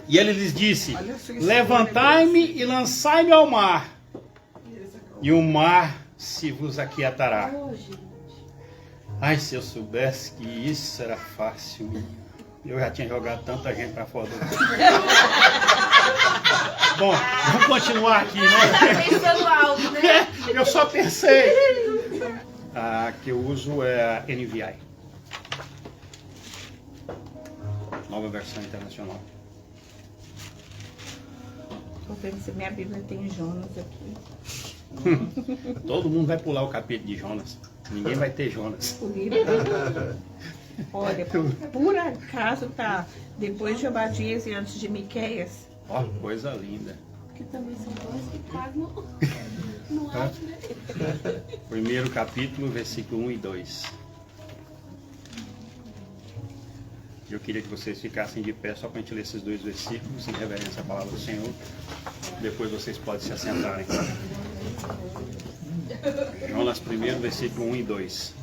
E ele lhes disse: levantai-me e lançai-me ao mar, e o mar se vos aquietará. Ai, se eu soubesse que isso era fácil, eu já tinha jogado tanta gente para fora do mar. Bom, vamos continuar aqui, né? Pensando alto, né? Eu só pensei. A que eu uso é a NVI, Nova Versão Internacional. Tô vendo se minha Bíblia tem Jonas aqui. Todo mundo vai pular o capítulo de Jonas. Ninguém vai ter Jonas. O livro. Olha, por acaso tá depois de Obadias e antes de Miqueias. Ó, coisa linda. Que também são dois que quase não acho, né? Primeiro capítulo, versículo 1 e 2. Eu queria que vocês ficassem de pé só para a gente ler esses dois versículos, em reverência à palavra do Senhor. Depois vocês podem se assentarem. Jonas 1, versículo 1 e 2.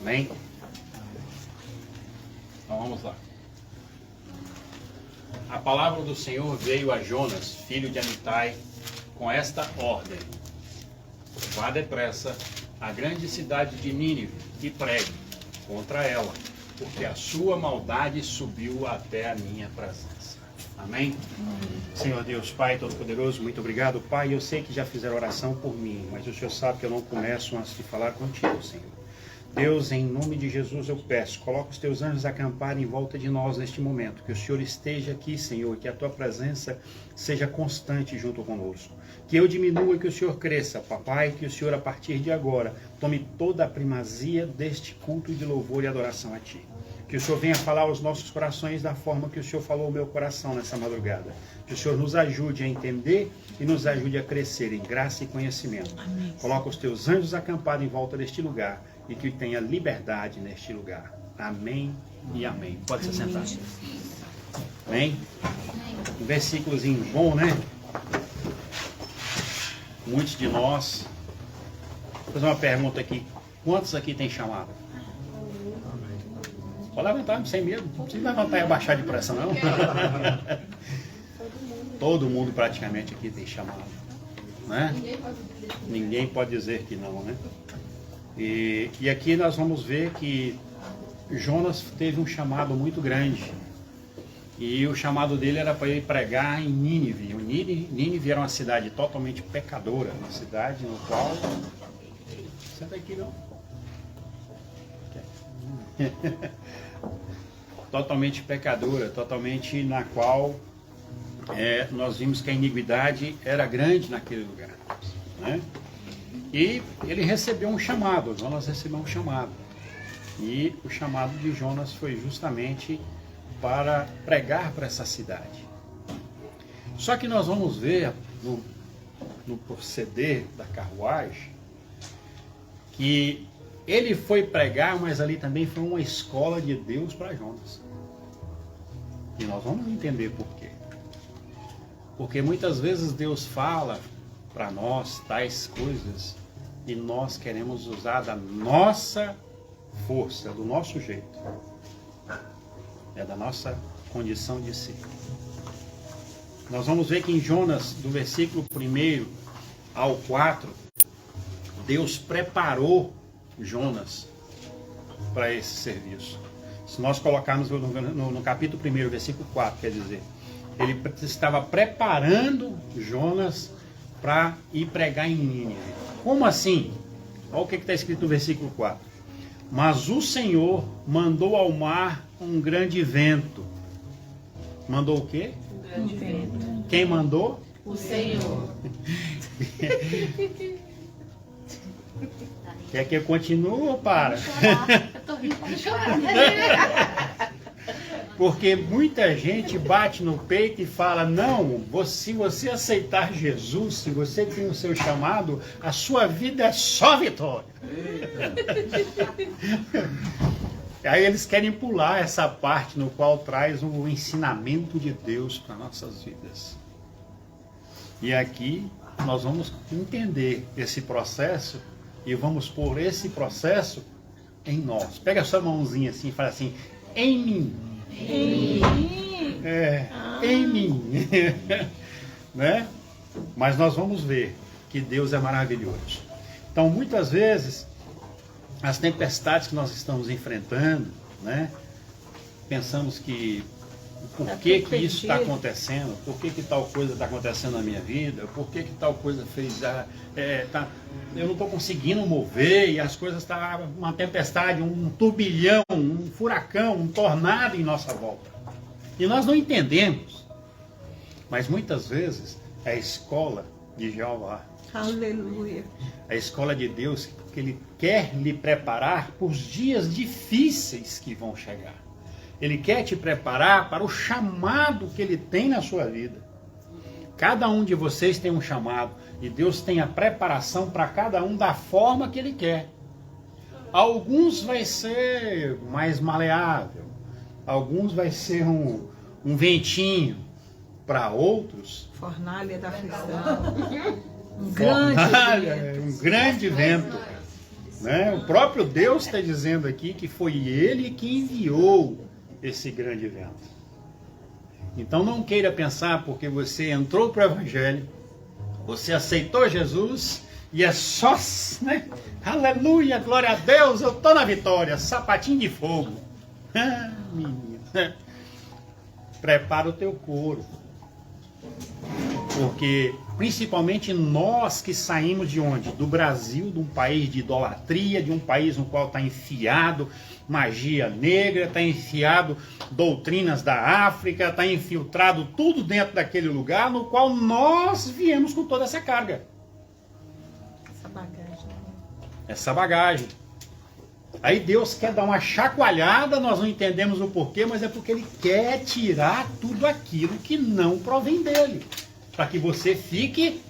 Amém? Então vamos lá. A palavra do Senhor veio a Jonas, filho de Amitai, com esta ordem: vá depressa à grande cidade de Nínive e pregue contra ela, porque a sua maldade subiu até a minha presença. Amém? Senhor Deus, Pai Todo-Poderoso, muito obrigado, Pai. Eu sei que já fizeram oração por mim, mas o Senhor sabe que eu não começo antes de falar contigo, Senhor. Deus, em nome de Jesus eu peço, coloca os teus anjos a acampar em volta de nós neste momento, que o Senhor esteja aqui, Senhor, que a tua presença seja constante junto conosco. Que eu diminua e que o Senhor cresça, papai, que o Senhor a partir de agora tome toda a primazia deste culto de louvor e adoração a ti. Que o Senhor venha falar aos nossos corações da forma que o Senhor falou ao meu coração nessa madrugada. Que o Senhor nos ajude a entender e nos ajude a crescer em graça e conhecimento. Amém. Coloca os teus anjos acampados em volta deste lugar e que tenha liberdade neste lugar. Amém e amém. Pode se sentar. Amém? Um versículozinho bom, né? Muitos de nós. Vou fazer uma pergunta aqui. Quantos aqui tem chamado? Pode levantar, sem medo. Não precisa levantar e abaixar depressa, não. Todo mundo praticamente aqui tem chamado. Né? Ninguém pode dizer que não, né? E aqui nós vamos ver que Jonas teve um chamado muito grande. E o chamado dele era para ele pregar em Nínive. Nínive era uma cidade totalmente pecadora, uma cidade no qual... Senta aqui, não. Totalmente pecadora, totalmente na qual nós vimos que a iniquidade era grande naquele lugar, né? E ele recebeu um chamado, Jonas recebeu um chamado. E o chamado de Jonas foi justamente para pregar para essa cidade. Só que nós vamos ver no proceder da carruagem que ele foi pregar, mas ali também foi uma escola de Deus para Jonas. E nós vamos entender por quê. Porque muitas vezes Deus fala para nós tais coisas e nós queremos usar da nossa força, do nosso jeito. Da nossa condição de ser. Nós vamos ver que em Jonas, do versículo 1 ao 4, Deus preparou Jonas para esse serviço. Se nós colocarmos no capítulo 1, versículo 4, quer dizer, ele estava preparando Jonas para ir pregar em Nínive. Como assim? Olha o que está escrito no versículo 4. Mas o Senhor mandou ao mar um grande vento. Mandou o quê? Um grande vento. Quem mandou? O Senhor. Quer que eu continue ou para? Eu tô rindo para chorar. Porque muita gente bate no peito e fala, não, se você aceitar Jesus, se você tem o seu chamado, a sua vida é só vitória. Aí eles querem pular essa parte no qual traz o ensinamento de Deus para nossas vidas. E aqui nós vamos entender esse processo e vamos pôr esse processo em nós. Pega a sua mãozinha assim e fala assim, em mim. em mim. Né? Mas nós vamos ver que Deus é maravilhoso. Então, muitas vezes, as tempestades que nós estamos enfrentando, né? Pensamos que por que isso está acontecendo, por que tal coisa está acontecendo na minha vida, por que tal coisa fez, eu não estou conseguindo mover e as coisas estão uma tempestade, um turbilhão, um furacão, um tornado em nossa volta. E nós não entendemos, mas muitas vezes é a escola de Jeová. Aleluia. A escola de Deus, que Ele quer lhe preparar para os dias difíceis que vão chegar. Ele quer te preparar para o chamado que Ele tem na sua vida. Cada um de vocês tem um chamado. E Deus tem a preparação para cada um da forma que Ele quer. Alguns vai ser mais maleável. Alguns vai ser um ventinho. Para outros... Fornalha da aflição. Um grande vento. Né? O próprio Deus está dizendo aqui que foi Ele que enviou esse grande vento. Então não queira pensar porque você entrou para o Evangelho, você aceitou Jesus e é só, né? Aleluia, glória a Deus, eu estou na vitória, sapatinho de fogo. Ah, menino. Prepara o teu couro. Porque, principalmente nós que saímos de onde? Do Brasil, de um país de idolatria, de um país no qual está enfiado magia negra, está enfiado doutrinas da África, está infiltrado tudo dentro daquele lugar no qual nós viemos com toda essa carga. Essa bagagem. Aí Deus quer dar uma chacoalhada, nós não entendemos o porquê, mas é porque Ele quer tirar tudo aquilo que não provém dEle. Para que você fique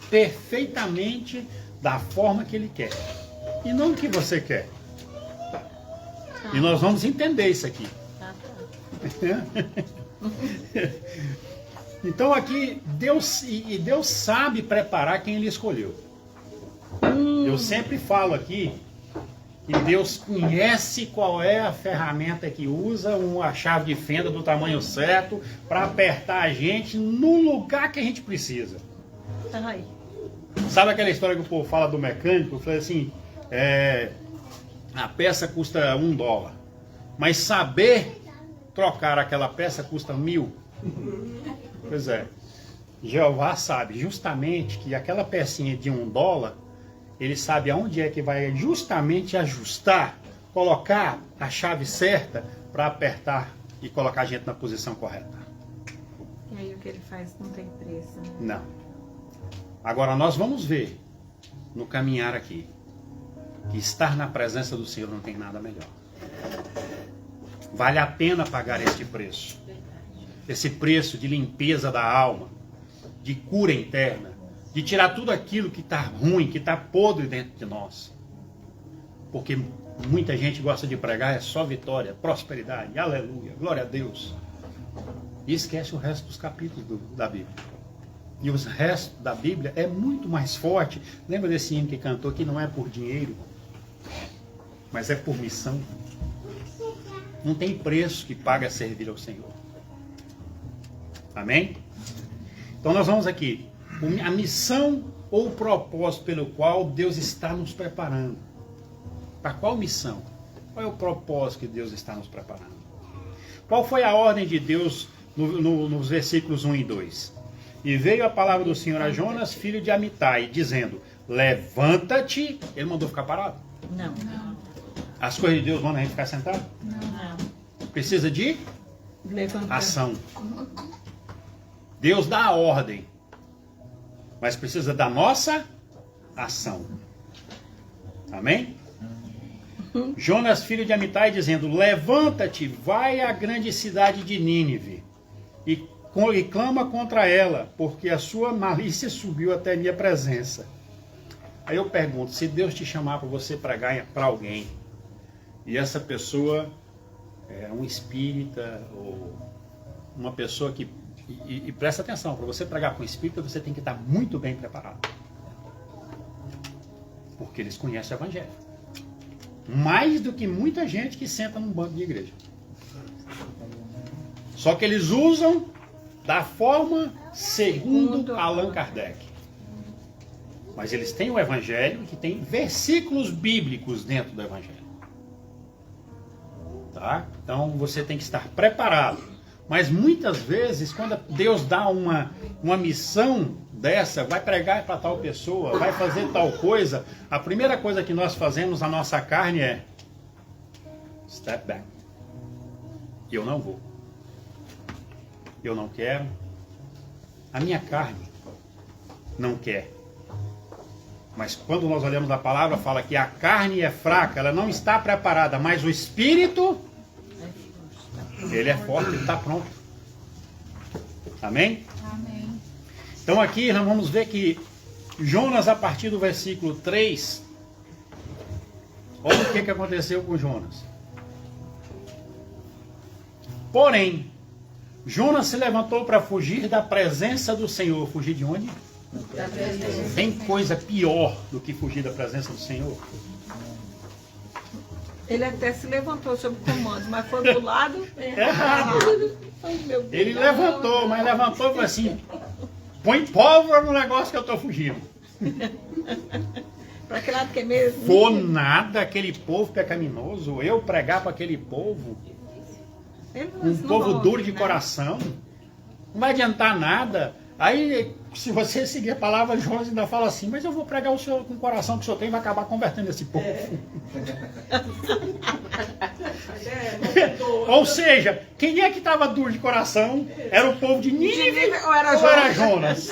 perfeitamente da forma que Ele quer. E não o que você quer. E nós vamos entender isso aqui. Então aqui, Deus sabe preparar quem Ele escolheu. Eu sempre falo aqui que Deus conhece qual é a ferramenta que usa, a chave de fenda do tamanho certo, para apertar a gente no lugar que a gente precisa. Ai. Sabe aquela história que o povo fala do mecânico? Fala assim, a peça custa $1, mas saber trocar aquela peça custa 1.000. Pois é, Jeová sabe justamente que aquela pecinha de $1, Ele sabe aonde é que vai justamente ajustar, colocar a chave certa para apertar e colocar a gente na posição correta. E aí o que Ele faz não tem preço. Né? Não. Agora nós vamos ver no caminhar aqui que estar na presença do Senhor não tem nada melhor. Vale a pena pagar este preço. Esse preço de limpeza da alma, de cura interna, de tirar tudo aquilo que está ruim, que está podre dentro de nós. Porque muita gente gosta de pregar, é só vitória, prosperidade, aleluia, glória a Deus. E esquece o resto dos capítulos da Bíblia. E o resto da Bíblia é muito mais forte. Lembra desse hino que cantou que não é por dinheiro, mas é por missão. Não tem preço que paga servir ao Senhor. Amém? Então nós vamos aqui. A missão ou o propósito pelo qual Deus está nos preparando. Para qual missão? Qual é o propósito que Deus está nos preparando? Qual foi a ordem de Deus nos versículos 1 e 2? E veio a palavra do Senhor a Jonas, filho de Amitai, dizendo, levanta-te. Ele mandou ficar parado? Não. As coisas de Deus mandam a gente ficar sentado? Não. Precisa de Levantar. ação. Deus dá a ordem, mas precisa da nossa ação. Amém? Jonas, filho de Amitai, dizendo, levanta-te, vai à grande cidade de Nínive e clama contra ela, porque a sua malícia subiu até a minha presença. Aí eu pergunto, se Deus te chamar para você pregar para alguém, e essa pessoa é um espírita, ou uma pessoa que... E presta atenção, para você pregar com espírita, você tem que estar muito bem preparado. Porque eles conhecem o Evangelho. Mais do que muita gente que senta num banco de igreja. Só que eles usam da forma segundo Allan Kardec. Mas eles têm o Evangelho, que tem versículos bíblicos dentro do Evangelho. Tá? Então você tem que estar preparado. Mas muitas vezes, quando Deus dá uma missão dessa, vai pregar para tal pessoa, vai fazer tal coisa, a primeira coisa que nós fazemos na nossa carne é step back. Eu não vou. Eu não quero. A minha carne não quer. Mas quando nós olhamos a palavra, fala que a carne é fraca, ela não está preparada, mas o espírito, ele é forte, ele está pronto. Amém? Amém. Então aqui nós vamos ver que Jonas, a partir do versículo 3, olha o que aconteceu com Jonas. Porém, Jonas se levantou para fugir da presença do Senhor. Fugir de onde? Tem coisa pior do que fugir da presença do Senhor? Ele até se levantou sob comando, mas foi do lado Errado. Ai, meu Deus. Ele levantou, mas levantou e falou assim: põe pólvora no negócio que eu estou fugindo. Para que lado que é mesmo? For nada, aquele povo pecaminoso, eu pregar para aquele povo, um povo duro de coração, não vai adiantar nada. Aí, se você seguir a palavra, Jonas ainda fala assim: mas eu vou pregar o senhor com o coração que o senhor tem e vai acabar convertendo esse povo. Ou seja, quem é que estava duro de coração? Era o povo de Nínive ou era Jonas?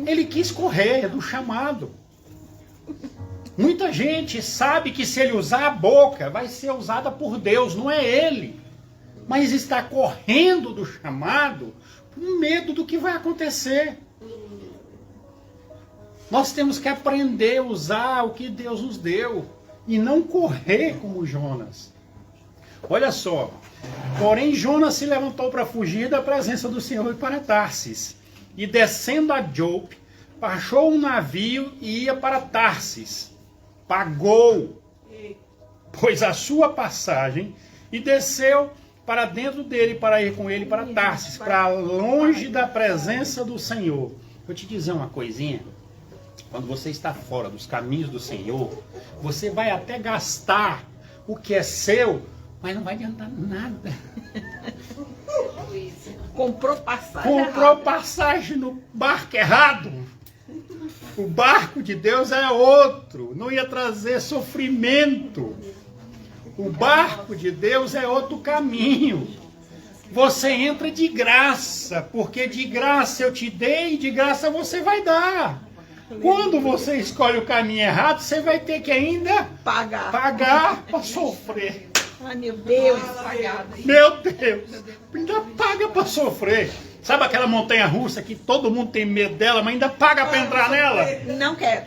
Ele quis correr do chamado. Muita gente sabe que se ele usar a boca, vai ser usada por Deus, não é ele. Mas está correndo do chamado com medo do que vai acontecer. Nós temos que aprender a usar o que Deus nos deu e não correr como Jonas. Olha só. Porém, Jonas se levantou para fugir da presença do Senhor e para Tarsis. E descendo a Jope, baixou um navio e ia para Tarsis. Pagou, pois a sua passagem, e desceu para dentro dele, para ir com ele para Tarsis, para longe da presença do Senhor. Vou te dizer uma coisinha. Quando você está fora dos caminhos do Senhor, você vai até gastar o que é seu, mas não vai adiantar nada. Comprou passagem. Comprou passagem no barco errado. O barco de Deus é outro, não ia trazer sofrimento. O barco de Deus é outro caminho. Você entra de graça, porque de graça eu te dei e de graça você vai dar. Quando você escolhe o caminho errado, você vai ter que ainda pagar para sofrer. Ai, meu Deus. Meu Deus, ainda paga para sofrer. Sabe aquela montanha russa que todo mundo tem medo dela, mas ainda paga para entrar nela? Não quero.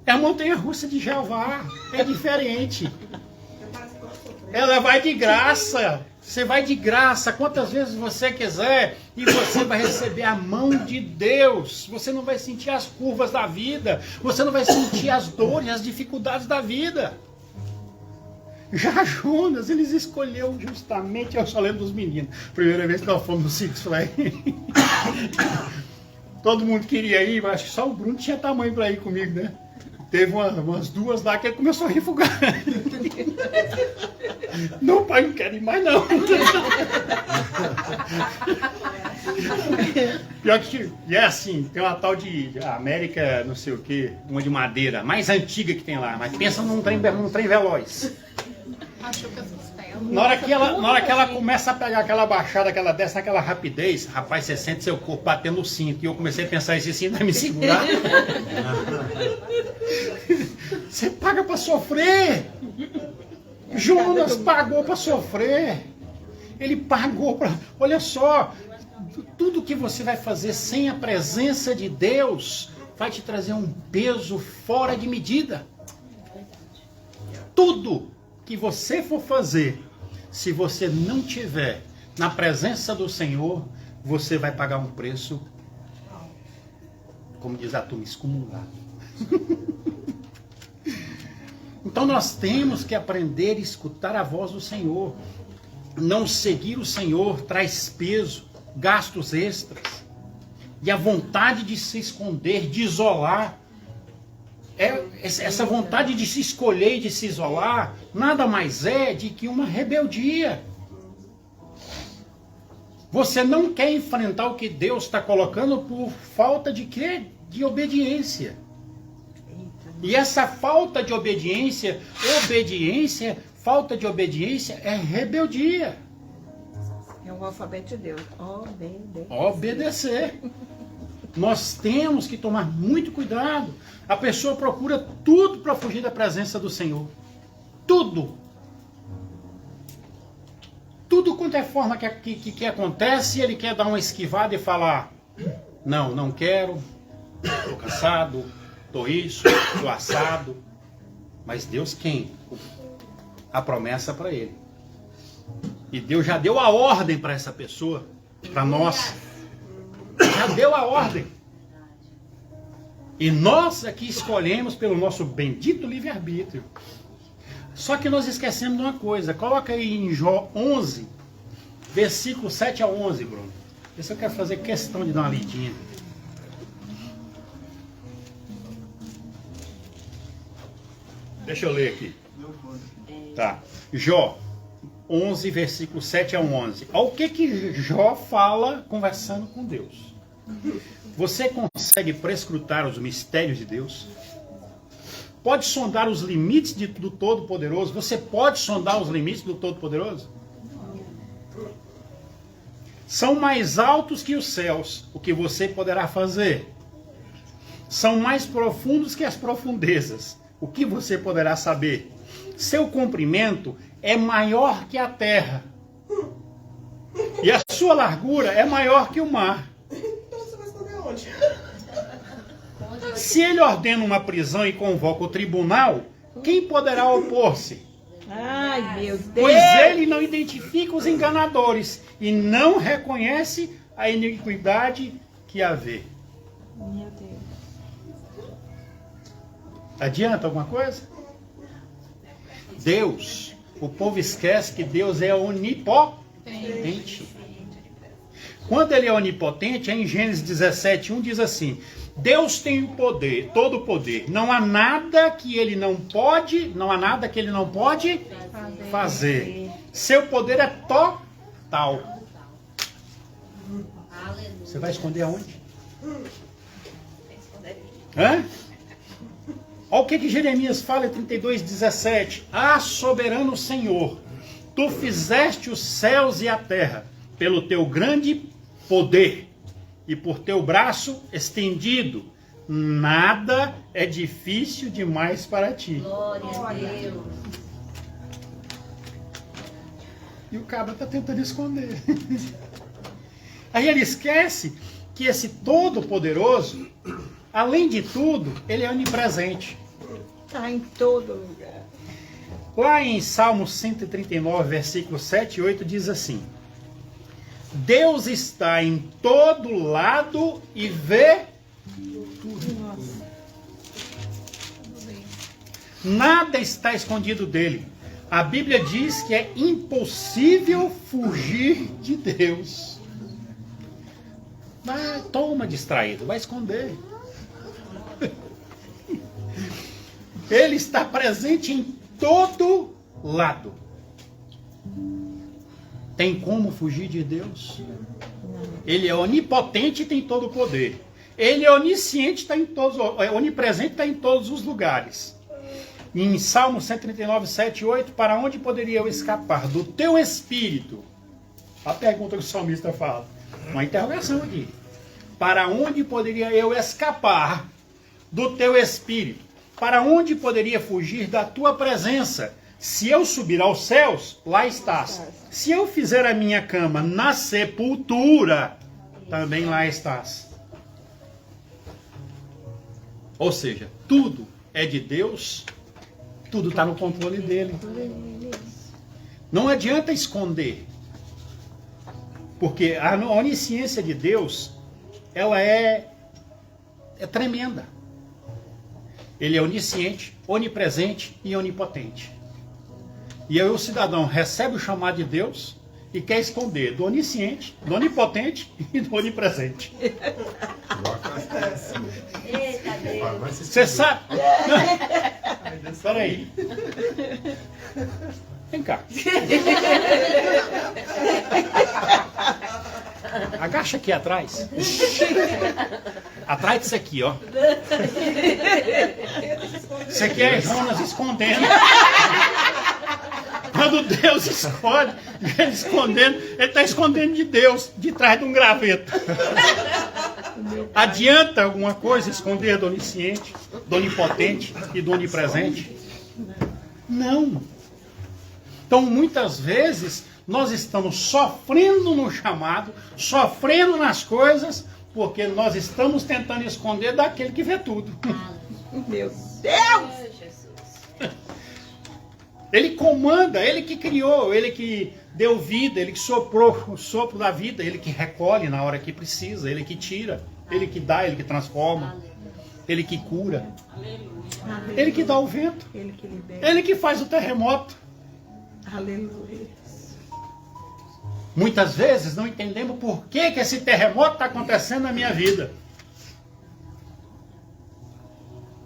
É a montanha russa de Jeová, é diferente. Ela vai de graça, você vai de graça quantas vezes você quiser e você vai receber a mão de Deus. Você não vai sentir as curvas da vida, você não vai sentir as dores, as dificuldades da vida. Já Jonas, eles escolheu justamente, eu só lembro dos meninos, primeira vez que nós fomos no Six Flags. Todo mundo queria ir, mas acho que só o Bruno tinha tamanho para ir comigo, né? Teve umas duas lá que ele começou a refugar. Não, pai, não quero ir mais não. Pior que, e é assim, tem uma tal de América, não sei o que, uma de madeira, mais antiga que tem lá, mas pensa num trem veloz. Na hora que ela começa a pegar aquela baixada, que ela desce naquela rapidez, rapaz, você sente seu corpo batendo no cinto. E eu comecei a pensar, esse cinto vai me segurar. Você paga para sofrer. Jonas pagou para sofrer. Ele pagou para... Olha só, tudo que você vai fazer sem a presença de Deus vai te trazer um peso fora de medida. Tudo que você for fazer, se você não tiver na presença do Senhor, você vai pagar um preço, como diz a turma, excomungado. Então nós temos que aprender a escutar a voz do Senhor. Não seguir o Senhor traz peso, gastos extras. E a vontade de se esconder, de isolar. Essa vontade de se escolher e de se isolar, nada mais é de que uma rebeldia. Você não quer enfrentar o que Deus está colocando por falta de quê? De obediência. E essa falta de obediência, falta de obediência é rebeldia. É o alfabeto de Deus. Obedecer. Nós temos que tomar muito cuidado. A pessoa procura tudo para fugir da presença do Senhor. Tudo. Tudo quanto é forma que acontece, ele quer dar uma esquivada e falar: não quero, estou cansado, estou isso, estou assado. Mas Deus quem? A promessa para ele. E Deus já deu a ordem para essa pessoa, para nós. Já deu a ordem. E nós aqui escolhemos pelo nosso bendito livre-arbítrio. Só que nós esquecemos de uma coisa. Coloca aí em Jó 11, versículo 7 a 11, Bruno. Esse eu quero fazer questão de dar uma lidinha. Deixa eu ler aqui. Tá. Jó 11, versículo 7 a 11. Olha o que Jó fala conversando com Deus. Você consegue prescrutar os mistérios de Deus? Pode sondar os limites do Todo-Poderoso? Você pode sondar os limites do Todo-Poderoso? São mais altos que os céus. O que você poderá fazer? São mais profundos que as profundezas. O que você poderá saber? Seu comprimento é maior que a terra. E a sua largura é maior que o mar. Então você vai esconder onde? Se ele ordena uma prisão e convoca o tribunal, quem poderá opor-se? Ai, meu Deus. Pois ele não identifica os enganadores e não reconhece a iniquidade que há vê. Meu Deus. Adianta alguma coisa? Deus, o povo esquece que Deus é onipotente. Quando ele é onipotente, em Gênesis 17:1 diz assim: Deus tem o poder, todo o poder. Não há nada que ele não pode, fazer. Seu poder é total. Você vai esconder aonde? Hã? Olha o que Jeremias fala em 32:17. Ah, soberano Senhor, tu fizeste os céus e a terra pelo teu grande poder e por teu braço estendido. Nada é difícil demais para ti. Glória a Deus. E o cabra está tentando esconder. Aí ele esquece que esse Todo-Poderoso, além de tudo, ele é onipresente. Está em todo lugar. Lá em Salmo 139, versículos 7 e 8, diz assim: Deus está em todo lado e vê tudo. Nossa. Nada está escondido dele. A Bíblia diz que é impossível fugir de Deus. Mas toma distraído, vai esconder. Ele está presente em todo lado. Tem como fugir de Deus? Ele é onipotente e tem todo o poder. Ele é onisciente, está em todos, é onipresente, está em todos os lugares. Em Salmo 139, 7 e 8, para onde poderia eu escapar? Do teu espírito. A pergunta que o salmista fala. Uma interrogação aqui. Para onde poderia eu escapar do teu espírito? Para onde poderia fugir da tua presença? Se eu subir aos céus, lá estás. Se eu fizer a minha cama na sepultura, também lá estás. Ou seja, tudo é de Deus, tudo está no controle dele. Não adianta esconder. Porque a onisciência de Deus, ela é tremenda. Ele é onisciente, onipresente e onipotente. E aí o cidadão recebe o chamado de Deus e quer esconder do onisciente, do onipotente e do onipresente. Eita Deus. Você sabe? Espera aí. Vem cá. Agacha aqui atrás. Atrás disso aqui, ó. Isso aqui é Jonas escondendo. Quando Deus escolhe, ele escondendo, ele está escondendo de Deus, de trás de um graveto. Adianta alguma coisa esconder do onisciente, do onipotente e do onipresente? Não. Então, muitas vezes, nós estamos sofrendo no chamado, sofrendo nas coisas, porque nós estamos tentando esconder daquele que vê tudo. Meu Deus! Jesus. Ele comanda, ele que criou, ele que deu vida, ele que soprou o sopro da vida, ele que recolhe na hora que precisa, ele que tira, ele que dá, ele que transforma, ele que cura, ele que dá o vento, Ele que libera. ele que faz o terremoto. Aleluia. Muitas vezes não entendemos por que esse terremoto está acontecendo na minha vida.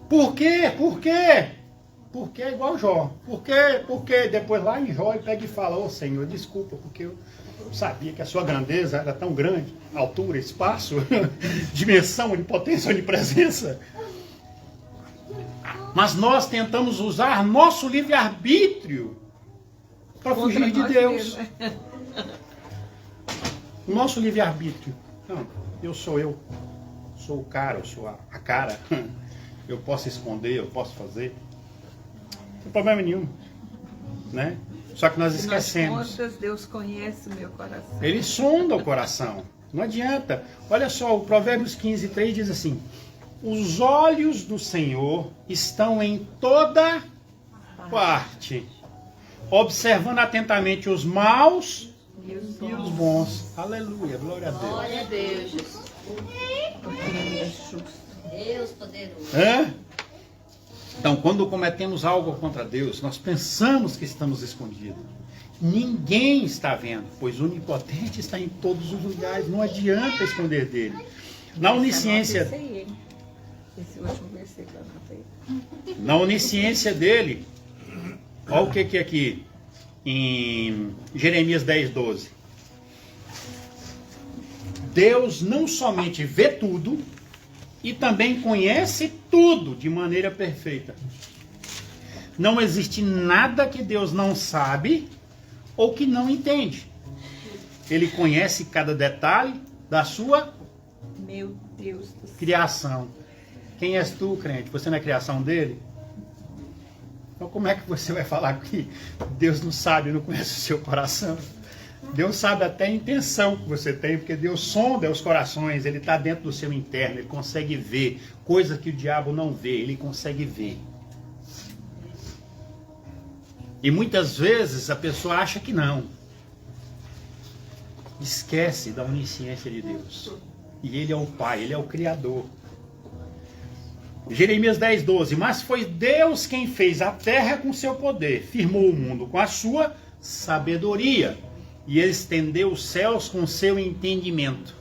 Por quê? Por quê? Porque é igual Jó. Por quê? Porque depois lá em Jó ele pega e fala: ô Senhor, desculpa, porque eu sabia que a sua grandeza era tão grande, altura, espaço, dimensão, onipotência, onipresença. Mas nós tentamos usar nosso livre-arbítrio para fugir de Deus. O nosso livre-arbítrio. Não, eu, sou o cara, eu sou a cara. Eu posso esconder, eu posso fazer. Não tem problema nenhum. Né? Só que nós esquecemos. Contas, Deus conhece o meu coração. Ele sonda o coração. Não adianta. Olha só, o Provérbios 15:3 diz assim: os olhos do Senhor estão em toda parte, observando atentamente os maus E os e os bons. Aleluia, glória a Deus. Glória a Deus, Jesus. porque Ele é justo. Deus poderoso. Hã? Então, quando cometemos algo contra Deus, nós pensamos que estamos escondidos. Ninguém está vendo, pois o onipotente está em todos os lugares. Não adianta esconder dele. Na onisciência, Esse último versículo eu anotei. na onisciência dele, olha o que é aqui em Jeremias 10:12. Deus não somente vê tudo, e também conhece tudo de maneira perfeita. Não existe nada que Deus não sabe ou que não entende. Ele conhece cada detalhe da sua Meu Deus do céu. criação. Quem és tu, crente? Você não é criação dele? Então como é que você vai falar que Deus não sabe, não conhece o seu coração? Deus sabe até a intenção que você tem, porque Deus sonda os corações, Ele está dentro do seu interno, Ele consegue ver coisas que o diabo não vê, Ele consegue ver. E muitas vezes a pessoa acha que não. Esquece da onisciência de Deus. E Ele é o Pai, Ele é o Criador. Jeremias 10:12. Mas foi Deus quem fez a terra com seu poder, firmou o mundo com a sua sabedoria, e Ele estendeu os céus com seu entendimento.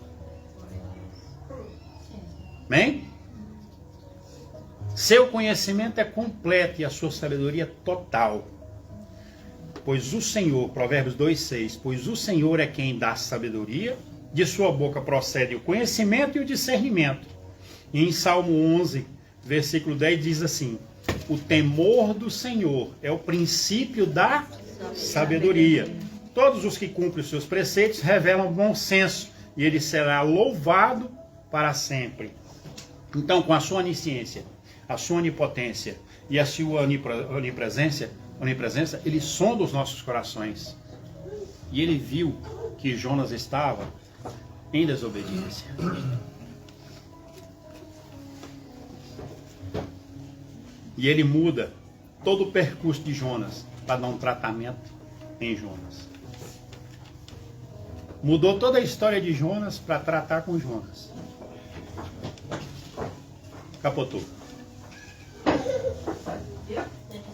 Amém? Seu conhecimento é completo e a sua sabedoria total. Pois o Senhor, Provérbios 2:6, pois o Senhor é quem dá sabedoria, de sua boca procede o conhecimento e o discernimento. E em Salmo 11, versículo 10 diz assim: o temor do Senhor é o princípio da sabedoria. Todos os que cumprem os seus preceitos revelam bom senso, e ele será louvado para sempre. Então, com a sua onisciência, a sua onipotência e a sua onipresença, ele sonda os nossos corações. E ele viu que Jonas estava em desobediência. E ele muda todo o percurso de Jonas para dar um tratamento em Jonas. Mudou toda a história de Jonas para tratar com Jonas. Capotou.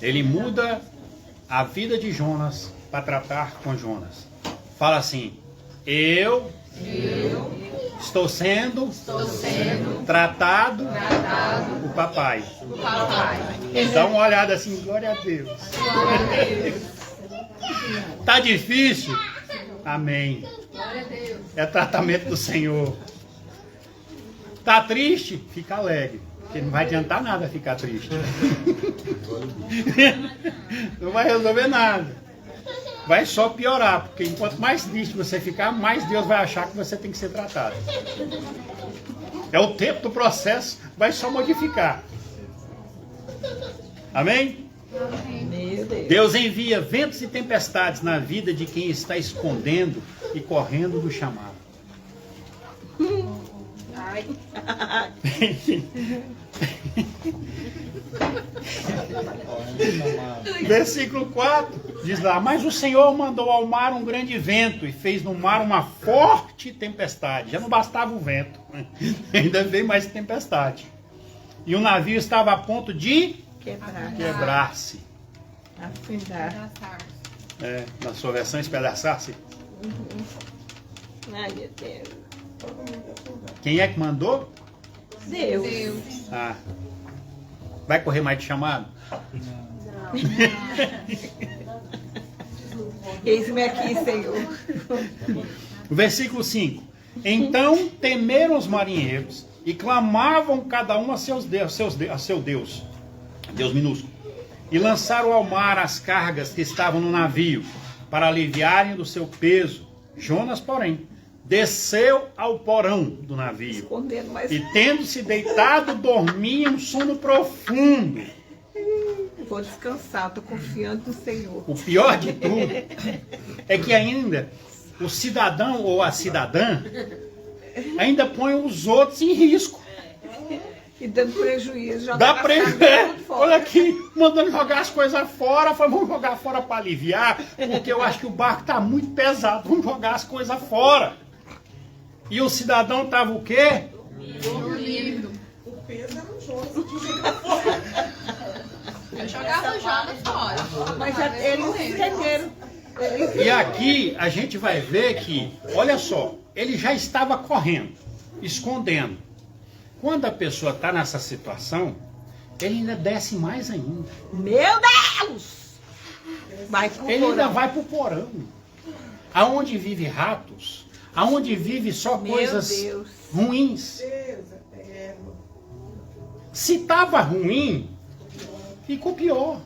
Ele muda a vida de Jonas para tratar com Jonas. Fala assim: eu estou sendo tratado por papai. Dá uma olhada assim, glória a Deus. Tá difícil? Amém. É tratamento do Senhor. Tá triste? Fica alegre. Porque não vai adiantar nada ficar triste. Não vai resolver nada. Vai só piorar. Porque enquanto mais triste você ficar, mais Deus vai achar que você tem que ser tratado. É o tempo do processo, vai só modificar. Amém? Meu Deus. Deus envia ventos e tempestades na vida de quem está escondendo e correndo do chamado. Ai. Versículo 4 diz lá: mas o Senhor mandou ao mar um grande vento e fez no mar uma forte tempestade. Já não bastava o vento, ainda veio mais tempestade. E o navio estava a ponto de quebrar-se. Afundar. Na sua versão, espedaçar-se. Ai, meu Deus. Quem é que mandou? Deus. Ah. Vai correr mais de chamado? Eis-me aqui, Senhor. Versículo 5. Então temeram os marinheiros e clamavam cada um a seu Deus, Deus minúsculo, e lançaram ao mar as cargas que estavam no navio, para aliviarem do seu peso. Jonas, porém, desceu ao porão do navio Escondendo mais. e, tendo-se deitado, dormia um sono profundo. Vou descansar, estou confiando no Senhor. O pior de tudo é que ainda o cidadão ou a cidadã ainda põe os outros em risco. E dando prejuízo. Dá Jogar prejuízo. Olha aqui, mandando jogar as coisas fora. Vamos jogar fora para aliviar, porque eu acho que o barco está muito pesado. Vamos jogar as coisas fora. E o cidadão estava o quê? Dormindo. O peso era o Jonas que jogava fora. Eu jogava o Jonas fora. Mas eles entenderam. E aqui a gente vai ver que, olha só, ele já estava correndo, escondendo. Quando a pessoa está nessa situação, ele ainda desce mais ainda. Meu Deus! Vai pro Ele ainda porão. vai para o porão, aonde vive ratos, aonde vive só Meu coisas Deus. ruins. Deus eterno. Se estava ruim, ficou pior.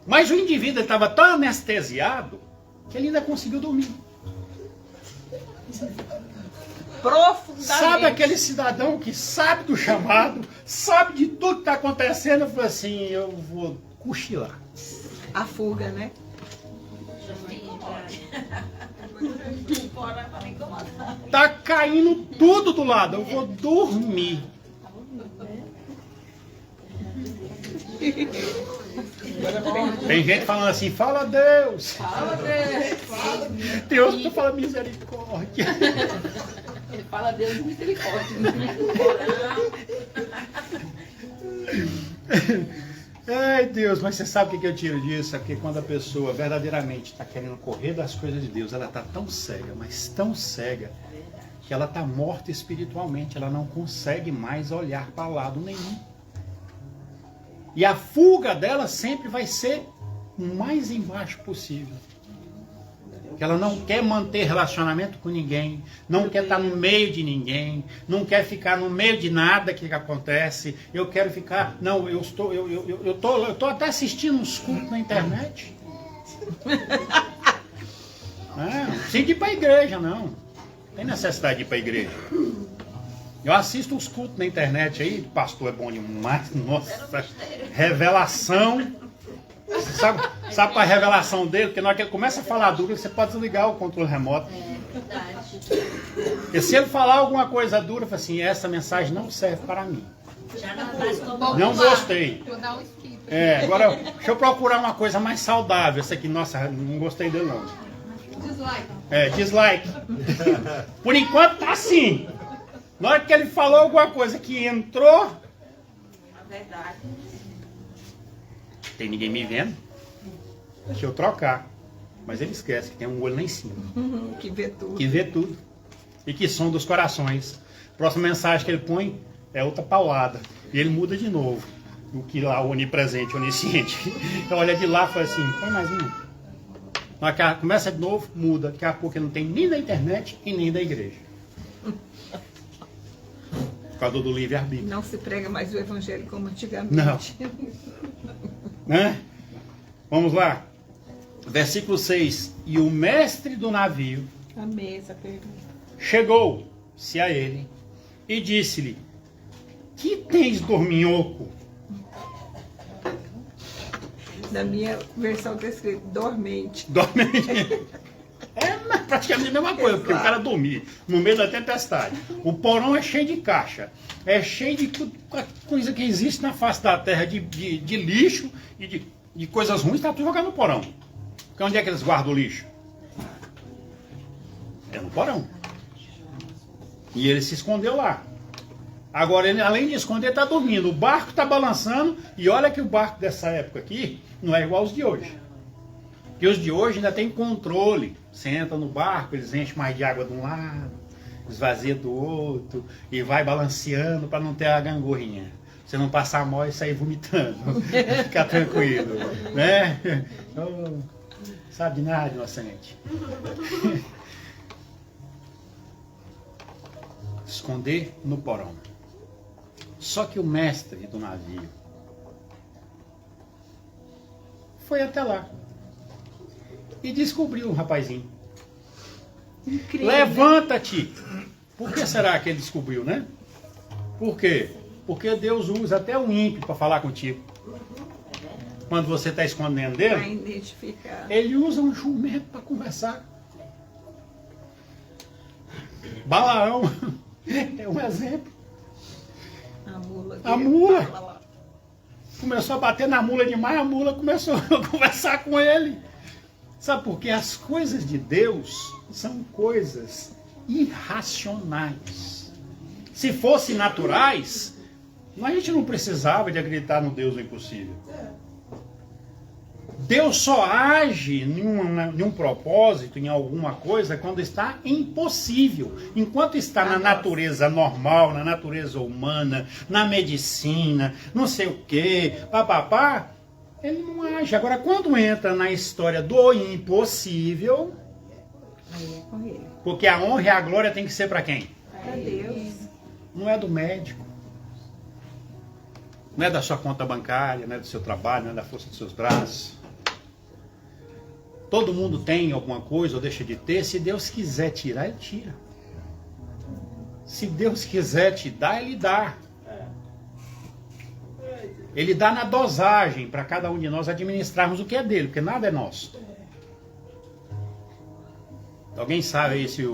Mas o indivíduo estava tão anestesiado que ele ainda conseguiu dormir. Profundamente. Sabe aquele cidadão que sabe do chamado, sabe de tudo que está acontecendo, falou assim: eu vou cochilar. A fuga, né? Tá caindo tudo do lado, eu vou dormir. Tem gente falando assim: fala Deus. Fala, Deus. Deus, tu fala misericórdia. Ele fala Deus de misericórdia. Ai Deus, mas você sabe o que eu tiro disso? É porque quando a pessoa verdadeiramente está querendo correr das coisas de Deus, ela está tão cega, mas tão cega, que ela está morta espiritualmente, ela não consegue mais olhar para lado nenhum. E a fuga dela sempre vai ser o mais embaixo possível. Que ela não quer manter relacionamento com ninguém, não quer estar no meio de ninguém, não quer ficar no meio de nada que acontece. Eu quero ficar, não, eu tô até assistindo uns cultos na internet. Não precisa ir para a igreja, não. Não tem necessidade de ir para a igreja. Eu assisto os cultos na internet aí, o pastor é bom demais, nossa, revelação. Sabe qual é a revelação dele? Porque na hora que ele começa a falar duro, você pode desligar o controle remoto. E se ele falar alguma coisa dura, fala assim: essa mensagem não serve para mim. Não gostei. Vou dar um skip. Agora, deixa eu procurar uma coisa mais saudável. Essa aqui, nossa, não gostei dele não. Dislike. Dislike. Por enquanto tá assim. Na hora que ele falou alguma coisa que entrou, A verdade. Tem ninguém me vendo. Deixa eu trocar. Mas ele esquece que tem um olho lá em cima. Que vê tudo. Que vê tudo. E que sonda os corações. Próxima mensagem que ele põe é outra paulada. E ele muda de novo. O que lá, o onipresente, onisciente. Então olha de lá e fala assim, põe mais uma. Começa de novo, muda. Daqui a pouco ele não tem nem da internet e nem da igreja. Por causa do livre-arbítrio. Não se prega mais o evangelho como antigamente. Não. Né? Vamos lá. Versículo 6. E o mestre do navio Amei essa pergunta. chegou-se a ele e disse-lhe, que tens, dorminhoco? Na minha versão está escrito dormente. Dormente. É praticamente a mesma coisa, porque o cara dormir no meio da tempestade. O porão é cheio de caixa, é cheio de coisa que existe na face da terra, de lixo e de coisas ruins, está tudo jogado no porão. Porque onde é que eles guardam o lixo? É no porão. E ele se escondeu lá. Agora, ele, além de esconder, está dormindo. O barco está balançando. E olha que o barco dessa época aqui não é igual aos de hoje. Porque os de hoje ainda tem controle. Você entra no barco, eles enchem mais de água de um lado, esvazia do outro, e vai balanceando para não ter a gangorrinha. Você não passar mal e sair vomitando. Ficar tranquilo. Né? Oh, sabe de nada, inocente. Esconder no porão. Só que o mestre do navio foi até lá e descobriu o rapazinho. Incrível. Levanta-te! Por que será que ele descobriu, né? Por quê? Porque Deus usa até o ímpio para falar contigo. Quando você está escondendo Para dele, identificar. ele usa um jumento para conversar. Balaão é um exemplo. A mula. A mula. Começou a bater na mula demais, a mula começou a conversar com ele. Sabe por quê? As coisas de Deus são coisas irracionais. Se fossem naturais, a gente não precisava de acreditar no Deus do impossível. Deus só age em um propósito, em alguma coisa, quando está impossível. Enquanto está na natureza normal, na natureza humana, na medicina, não sei o quê, papapá, ele não age. Agora, quando entra na história do impossível, Aí é com ele. porque a honra e a glória tem que ser para quem? Para Deus. Não é do médico. Não é da sua conta bancária, não é do seu trabalho, não é da força dos seus braços. Todo mundo tem alguma coisa ou deixa de ter. Se Deus quiser tirar, Ele tira. Se Deus quiser te dar, Ele dá. Ele dá na dosagem para cada um de nós administrarmos o que é dele, porque nada é nosso. Alguém sabe aí se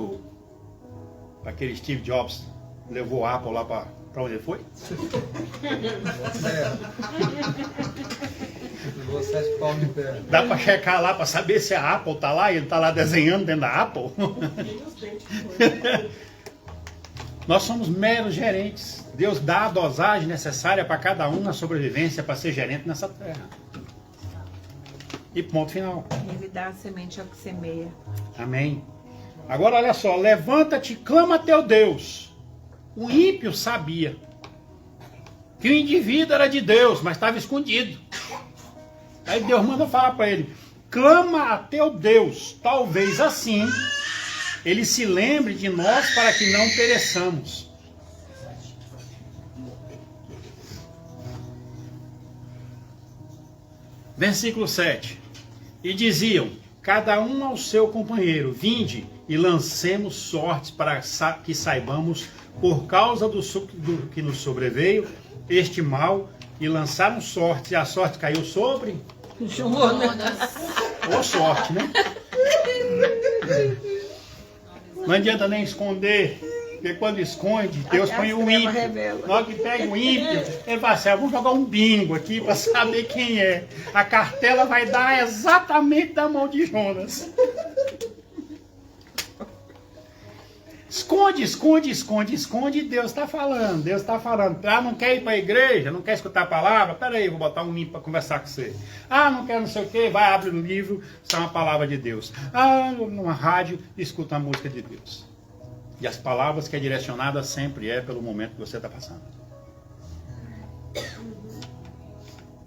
aquele Steve Jobs levou a Apple lá para onde ele foi? Levou 7 palmos de pé. Dá para checar lá para saber se a Apple está lá e ele está lá desenhando dentro da Apple? Nós somos meros gerentes. Deus dá a dosagem necessária para cada um na sobrevivência para ser gerente nessa terra. E ponto final. Ele dá a semente ao que semeia. Amém. Agora olha só, levanta-te e clama a teu Deus. O ímpio sabia que o indivíduo era de Deus, mas estava escondido. Aí Deus manda falar para ele, clama a teu Deus, talvez assim ele se lembre de nós para que não pereçamos. Versículo 7. E diziam, cada um ao seu companheiro, vinde e lancemos sortes para que saibamos, por causa do que nos sobreveio, este mal, e lançaram sorte, e a sorte caiu sobre... Jonas. Ou sorte, né? Não adianta nem esconder, porque quando esconde, Deus põe o ímpio. Na hora que pega o ímpio, ele fala assim, vamos jogar um bingo aqui para saber quem é. A cartela vai dar exatamente da mão de Jonas. Esconde, esconde, esconde, esconde, Deus está falando, Deus está falando. Ah, não quer ir para a igreja, não quer escutar a palavra? Peraí, vou botar um limpo para conversar com você. Ah, não quer não sei o quê, vai, abre um livro, isso é uma palavra de Deus. Ah, numa rádio, escuta a música de Deus. E as palavras que é direcionada sempre é pelo momento que você está passando.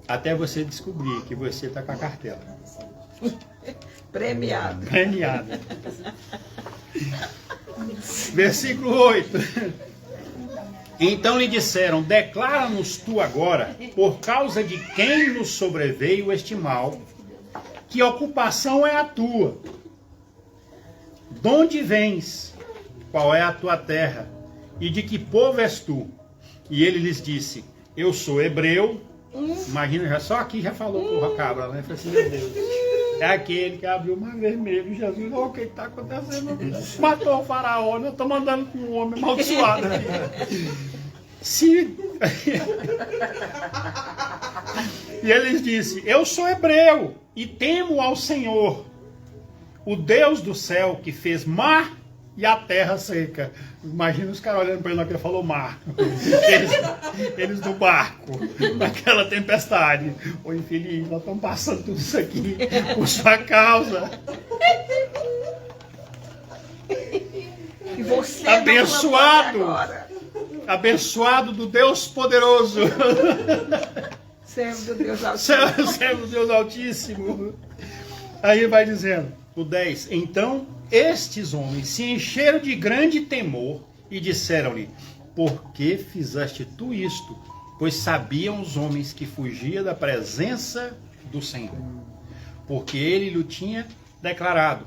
Até você descobrir que você está com a cartela. Premiado. Premiada. Versículo 8. Então lhe disseram, declara-nos tu agora, por causa de quem nos sobreveio este mal, que ocupação é a tua? De onde vens? Qual é a tua terra? E de que povo és tu? E ele lhes disse, eu sou hebreu. Imagina, já só aqui já falou porra cabra, né? Falei assim, meu Deus. É aquele que abriu o mar vermelho. Jesus, olha o que está acontecendo. Matou o faraó, eu estou mandando com um homem amaldiçoado. Se... E eles disse, eu sou hebreu e temo ao Senhor, o Deus do céu que fez mar e a terra seca. Imagina os caras olhando para ele na que ele falou mar. Eles no barco, naquela tempestade. Ô infeliz, nós estamos passando tudo isso aqui por sua causa. E você abençoado, abençoado do Deus poderoso. Servo do Deus Altíssimo. Servo do Deus Altíssimo. Aí vai dizendo, o 10. Então estes homens se encheram de grande temor e disseram-lhe, por que fizeste tu isto? Pois sabiam os homens que fugia da presença do Senhor, porque ele lhe tinha declarado.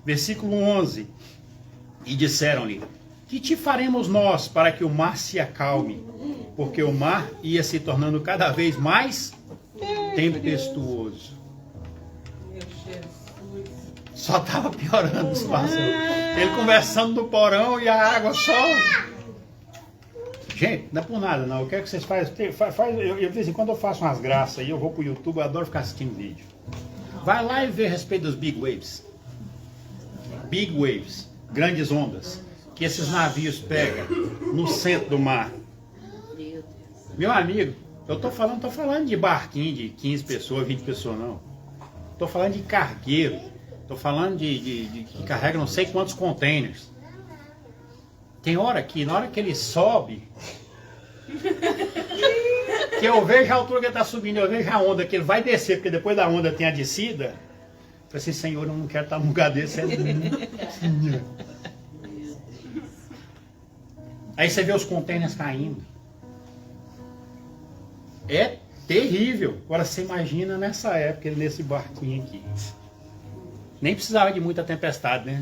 Versículo 11. E disseram-lhe, que te faremos nós para que o mar se acalme? Porque o mar ia se tornando cada vez mais tempestuoso. Só estava piorando a situação. Ele conversando no porão e a água só... Gente, não é por nada não. Eu quero que vocês façam... Eu de vez em quando eu faço umas graças e eu vou pro YouTube, eu adoro ficar assistindo vídeo. Vai lá e vê a respeito dos big waves. Big waves, grandes ondas, que esses navios pegam no centro do mar. Meu amigo, eu tô falando de barquinho de 15 pessoas, 20 pessoas não. Tô falando de cargueiro. Estou falando de que carrega não sei quantos containers. Tem hora que, na hora que ele sobe, que eu vejo a altura que ele está subindo, eu vejo a onda que ele vai descer, porque depois da onda tem a descida. Eu falei assim, Senhor, eu não quero estar num lugar desse. Aí você vê os containers caindo. É terrível. Agora você imagina nessa época, nesse barquinho aqui. Nem precisava de muita tempestade, né?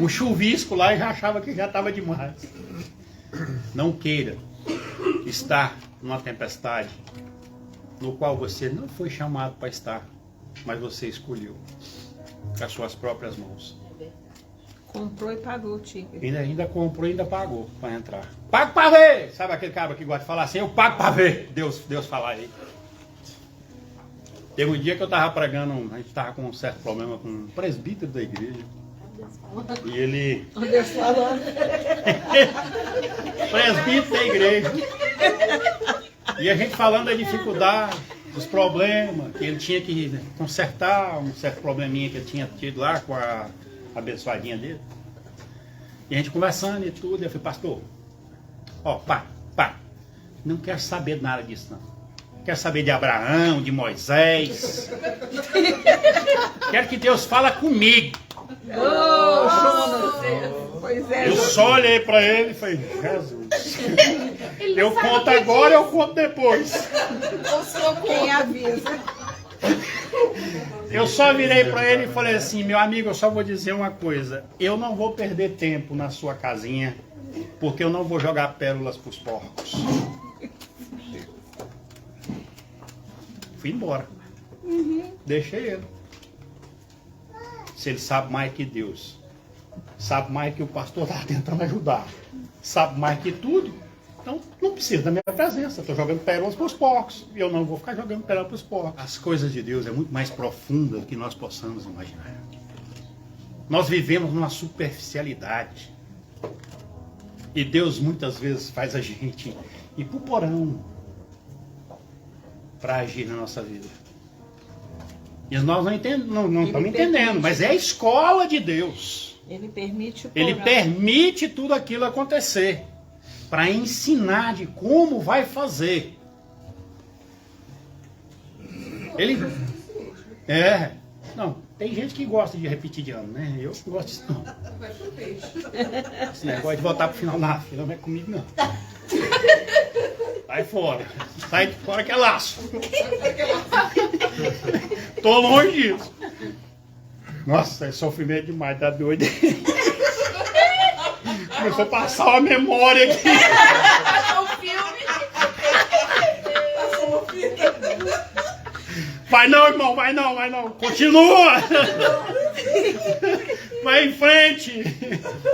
Um chuvisco lá e já achava que já estava demais. Não queira estar numa tempestade no qual você não foi chamado para estar, mas você escolheu com as suas próprias mãos. Comprou e pagou, tigre. Ainda comprou e ainda pagou para entrar. Pago para ver! Sabe aquele cara que gosta de falar assim? Eu pago para ver. Deus falar aí. Teve um dia que eu estava pregando, a gente estava com um certo problema com um presbítero da igreja. E ele... Deus falando. Presbítero da igreja. E a gente falando da dificuldade, dos problemas, que ele tinha que consertar um certo probleminha que ele tinha tido lá com a abençoadinha dele. E a gente conversando e tudo, e eu falei, pastor, ó, pá, não quero saber de nada disso não. Quero saber de Abraão, de Moisés. Quero que Deus fala comigo. Eu só olhei para ele e falei, Jesus. Eu conto agora, eu conto depois. Quem avisa? Eu só virei para ele e falei assim, meu amigo, eu só vou dizer uma coisa. Eu não vou perder tempo na sua casinha, porque eu não vou jogar pérolas para os porcos. Fui embora. Deixei ele. Se ele sabe mais que Deus, sabe mais que o pastor está tentando ajudar, sabe mais que tudo, então não precisa da minha presença. Estou jogando pérolas para os porcos. E eu não vou ficar jogando pérolas para os porcos. As coisas de Deus é muito mais profunda do que nós possamos imaginar. Nós vivemos numa superficialidade. E Deus muitas vezes faz a gente ir pro porão para agir na nossa vida. E nós não estamos entendendo, mas é a escola de Deus. Ele permite o Ele porão. permite tudo aquilo acontecer para ensinar de como vai fazer. Ele não, tem gente que gosta de repetir de ano, né? Eu não gosto disso não. Vai pro peixe. Esse negócio de voltar pro final na fila não é comigo não. Sai fora. Sai de fora que é laço. Tô longe disso. Nossa, é sofrimento demais, tá doido. Começou a passar uma memória aqui. Passou o filme. Passou uma fita. Vai não, irmão, vai não, vai não. Continua. Vai em frente.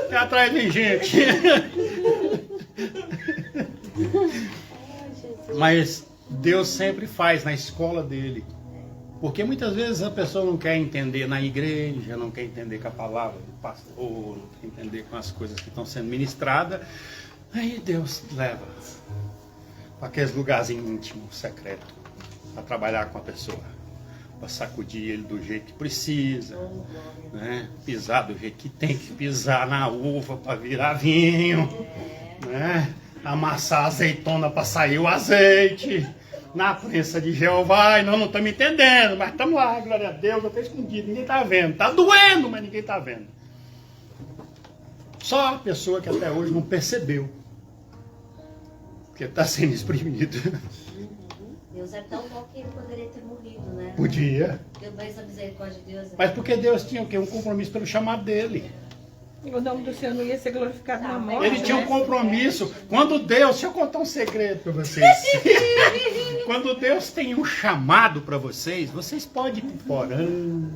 Tem atrás vem gente. Mas Deus sempre faz na escola dele. Porque muitas vezes a pessoa não quer entender na igreja, não quer entender com a palavra do pastor, não quer entender com as coisas que estão sendo ministradas. Aí Deus leva para aqueles lugarzinhos íntimos, secretos, para trabalhar com a pessoa, para sacudir ele do jeito que precisa, né? Pisar do jeito que tem que pisar na uva para virar vinho, né? Amassar a azeitona para sair o azeite. Na prensa de Jeová, e nós não estamos entendendo, mas estamos lá, glória a Deus, eu estou escondido, ninguém está vendo. Está doendo, mas ninguém está vendo. Só a pessoa que até hoje não percebeu que está sendo exprimido. Deus é tão bom que ele poderia ter morrido, né? Podia. Deus, mas a misericórdia de Deus. Mas porque Deus tinha o quê? Um compromisso pelo chamado dele. O nome do Senhor não ia ser glorificado na morte. Ele tinha um né? compromisso. Quando Deus, deixa eu contar um segredo para vocês. Quando Deus tem um chamado para vocês, vocês podem ir para o porão.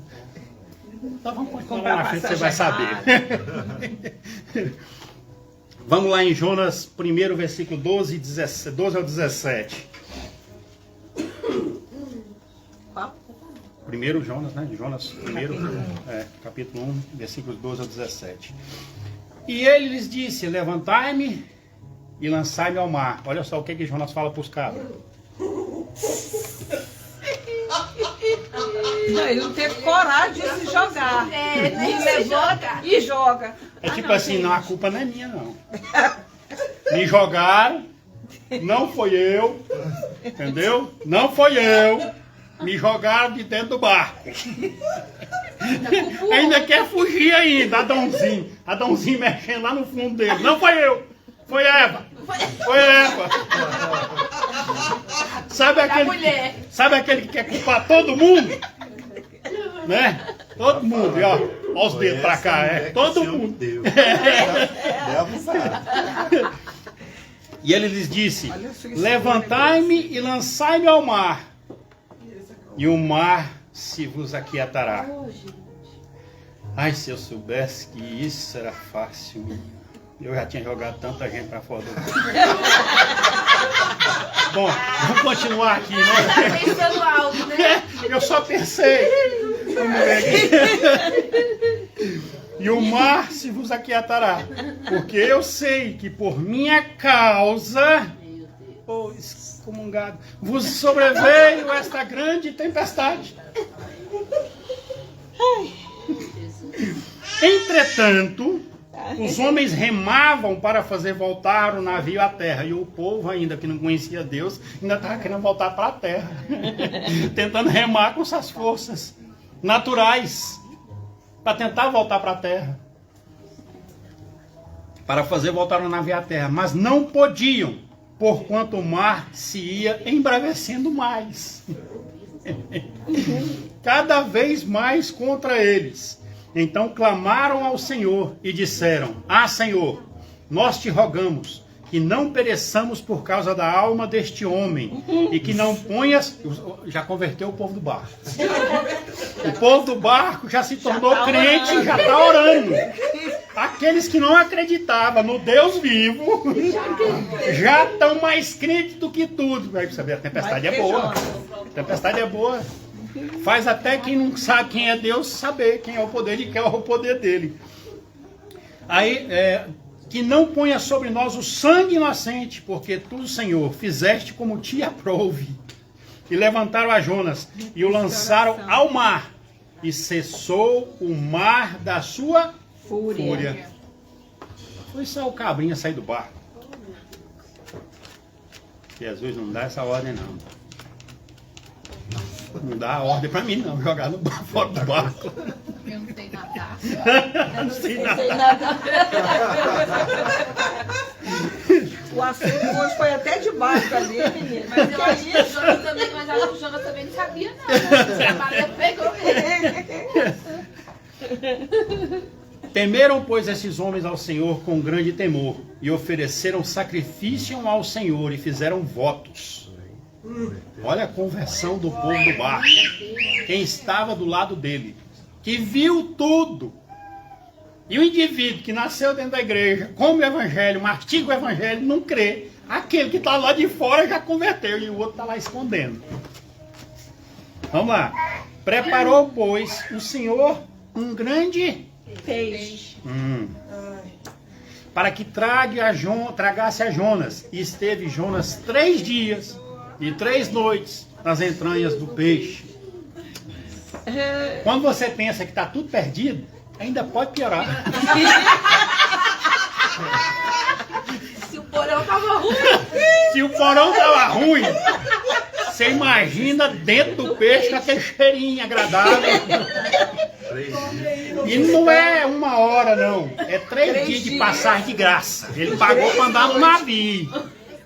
Então vamos continuar na frente, você vai saber. Vamos lá em Jonas, 1º versículo 12 ao 17. Primeiro Jonas, né? Jonas, capítulo 1, versículos 12 ao 17. E ele lhes disse: levantai-me e lançai-me ao mar. Olha só o que Jonas fala para os cabras. Não, ele não teve coragem de se jogar. Nem E se levanta joga. e joga. É tipo assim, não, a culpa não é minha, não. Me jogaram, não foi eu, entendeu? Não foi eu. Me jogaram de dentro do barco. Ainda quer fugir ainda, Adãozinho. Adãozinho mexendo lá no fundo dele. Não foi eu, foi Eva. Foi Eva. Sabe aquele que quer culpar todo mundo? Né? Todo mundo, e ó os dedos pra cá, todo mundo. E ele lhes disse: levantai-me e lançai-me ao mar, e o mar se vos aquietará. Ai, se eu soubesse que isso era fácil, eu já tinha jogado tanta gente para fora do mar. Bom, vamos continuar aqui, né? Tá pensando alto, né? Eu só pensei. Vamos ver aqui. E o mar se vos aquietará, porque eu sei que por minha causa, excomungado, vos sobreveio esta grande tempestade. Entretanto, os homens remavam para fazer voltar o navio à terra. E o povo, ainda que não conhecia Deus, ainda estava querendo voltar para a terra. Tentando remar com suas forças naturais. Para tentar voltar para a terra. Para fazer voltar o navio à terra. Mas não podiam, porquanto o mar se ia embravecendo mais. Cada vez mais contra eles. Então clamaram ao Senhor e disseram: ah, Senhor, nós te rogamos que não pereçamos por causa da alma deste homem e que não ponhas... Já converteu o povo do barco. O povo do barco já se tornou crente e já está orando. Aqueles que não acreditavam no Deus vivo já estão mais crentes do que tudo. Vai saber, a tempestade é boa. A tempestade é boa. Faz até quem não sabe quem é Deus saber quem é o poder de quem é o poder dele. Aí que não ponha sobre nós o sangue inocente, porque tu, Senhor, fizeste como te aprouve. E levantaram a Jonas e o lançaram ao mar, e cessou o mar da sua fúria. Foi só o cabrinha sair do barco. Jesus não dá essa ordem, não. Não dá a ordem pra mim, não. Jogar no barco, fora do barco. Eu não sei nadar. Eu não sei nada. O assunto hoje foi até de barco ali, menino. Mas eu acho que o Jonas também, mas acho que o Jonas também não sabia não, né? A Maria pegou ele. Temeram, pois, esses homens ao Senhor com grande temor, e ofereceram sacrifício ao Senhor, e fizeram votos. Olha a conversão do povo do barco. Quem estava do lado dele, que viu tudo. E o indivíduo que nasceu dentro da igreja, come o evangelho, mastiga o evangelho, não crê. Aquele que está lá de fora já converteu, e o outro está lá escondendo. Vamos lá. Preparou, pois, o Senhor um grande Peixe. para que tragasse a Jonas. E esteve Jonas 3 dias e 3 noites nas entranhas do peixe. Quando você pensa que está tudo perdido, ainda pode piorar. Se o porão tava ruim. Se o porão estava ruim, você imagina dentro do peixe com aquele cheirinho agradável. E não é 1 hora, não. É 3 dias de passagem de graça. Ele pagou para andar no navio.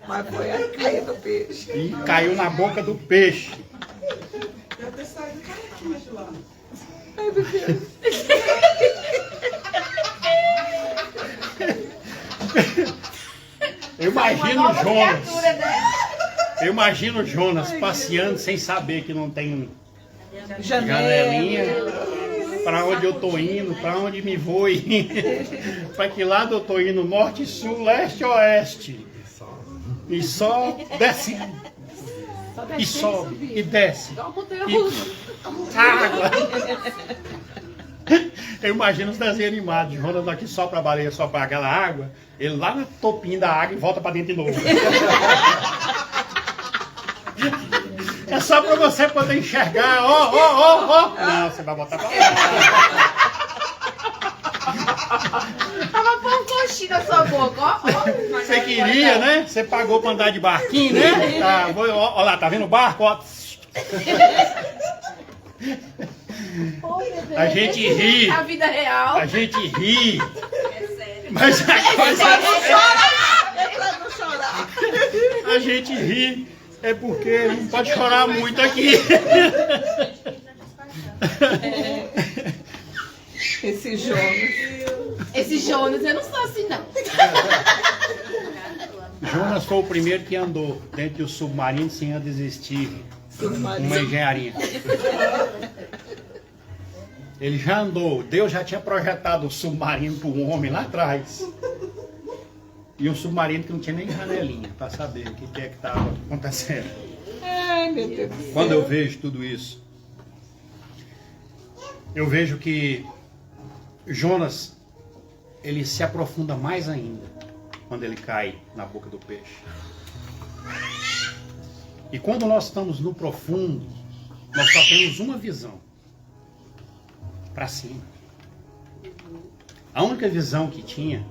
Mas foi a cair do peixe. E caiu na boca do peixe. Deve ter saído carequinha de lá. Ai, meu Deus. Eu imagino o Jonas. Eu imagino o Jonas passeando sem saber que não tem janelinha. Para onde eu estou indo, para onde me vou ir. Para que lado eu estou indo? Norte, sul, leste, oeste. E só desce. E sobe, e desce. E água. Eu imagino os desenhos animados. Jonas aqui só para a baleia, só para aquela água. Ele lá no topinho da água e volta para dentro de novo. É só para você poder enxergar. Ó. Não, você vai botar para lá. Tava pondo coxinha na sua boca, ó. Você queria, né? Você pagou para andar de barquinho, né? Tá, ó lá, tá vendo o barco? Ó. A gente ri. A vida real. A gente ri. É sério. Mas a coisa É pra não chorar. a gente ri é porque não pode chorar muito aqui. Esse Jonas. Esse Jonas, eu não sou assim, não. Jonas foi o primeiro que andou dentro do submarino sem antes existir uma engenharia. Ele já andou, Deus já tinha projetado o submarino para um homem lá atrás. E um submarino que não tinha nem janelinha para saber o que é que estava acontecendo. Ai, meu Deus do céu. Quando eu vejo tudo isso, eu vejo que Jonas, ele se aprofunda mais ainda quando ele cai na boca do peixe. E quando nós estamos no profundo, nós só temos uma visão. Para cima. A única visão que tinha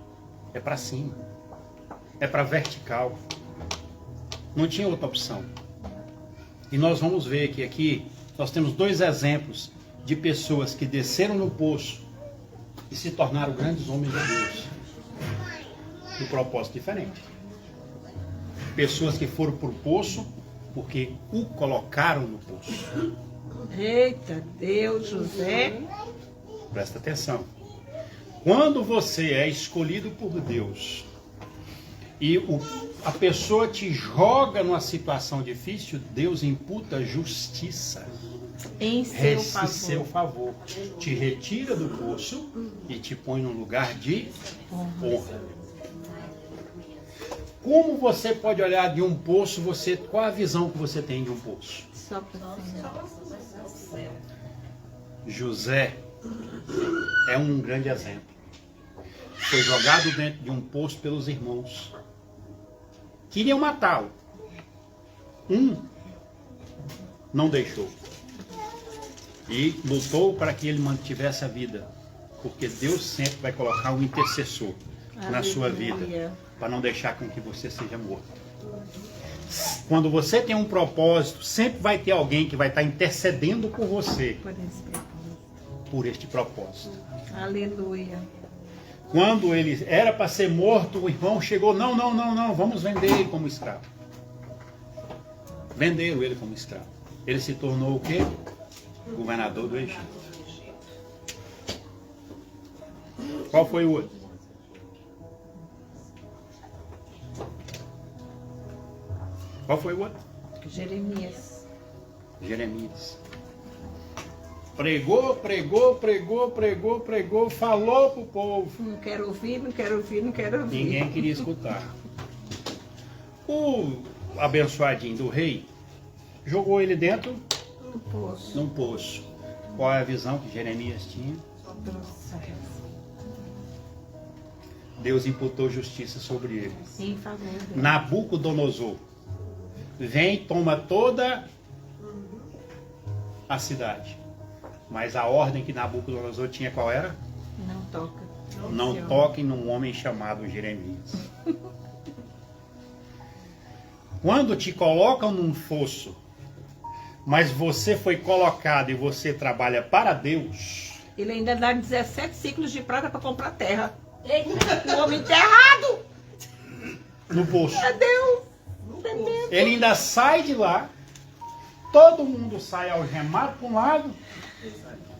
é para cima. É para vertical. Não tinha outra opção. E nós vamos ver que aqui nós temos 2 exemplos de pessoas que desceram no poço e se tornaram grandes homens de Deus. De propósito diferente. Pessoas que foram para o poço porque o colocaram no poço. Eita, Deus, José. Presta atenção. Quando você é escolhido por Deus e a pessoa te joga numa situação difícil, Deus imputa justiça Em seu favor. Te retira do poço e te põe num lugar de honra. Como você pode olhar de um poço, qual a visão que você tem de um poço? Só pra você. José é um grande exemplo. foi jogado dentro de um poço pelos irmãos. Queriam matá-lo. Um não deixou. E lutou para que ele mantivesse a vida. Porque Deus sempre vai colocar um intercessor na sua vida, para não deixar com que você seja morto. Quando você tem um propósito, sempre vai ter alguém que vai estar intercedendo por você, por este propósito. Aleluia. Quando ele era para ser morto, o irmão chegou, não, vamos vender ele como escravo. Venderam ele como escravo. Ele se tornou o quê? Governador do Egito. Qual foi o outro? Qual foi o outro? Jeremias. Jeremias. Pregou, falou para o povo. Não quero ouvir, não quero ouvir, não quero ouvir. Ninguém queria escutar. O abençoadinho do rei jogou ele dentro num poço. Qual é a visão que Jeremias tinha? Deus imputou justiça sobre ele. Em favor dele. Nabucodonosor vem e toma toda a cidade. Mas a ordem que Nabucodonosor tinha qual era? Não toca. Não toquem num homem chamado Jeremias. Quando te colocam num fosso, mas você foi colocado e você trabalha para Deus. Ele ainda dá 17 ciclos de prata para comprar terra. O homem enterrado. No poço. Meu Deus. Ele ainda sai de lá. Todo mundo sai algemado para um lado.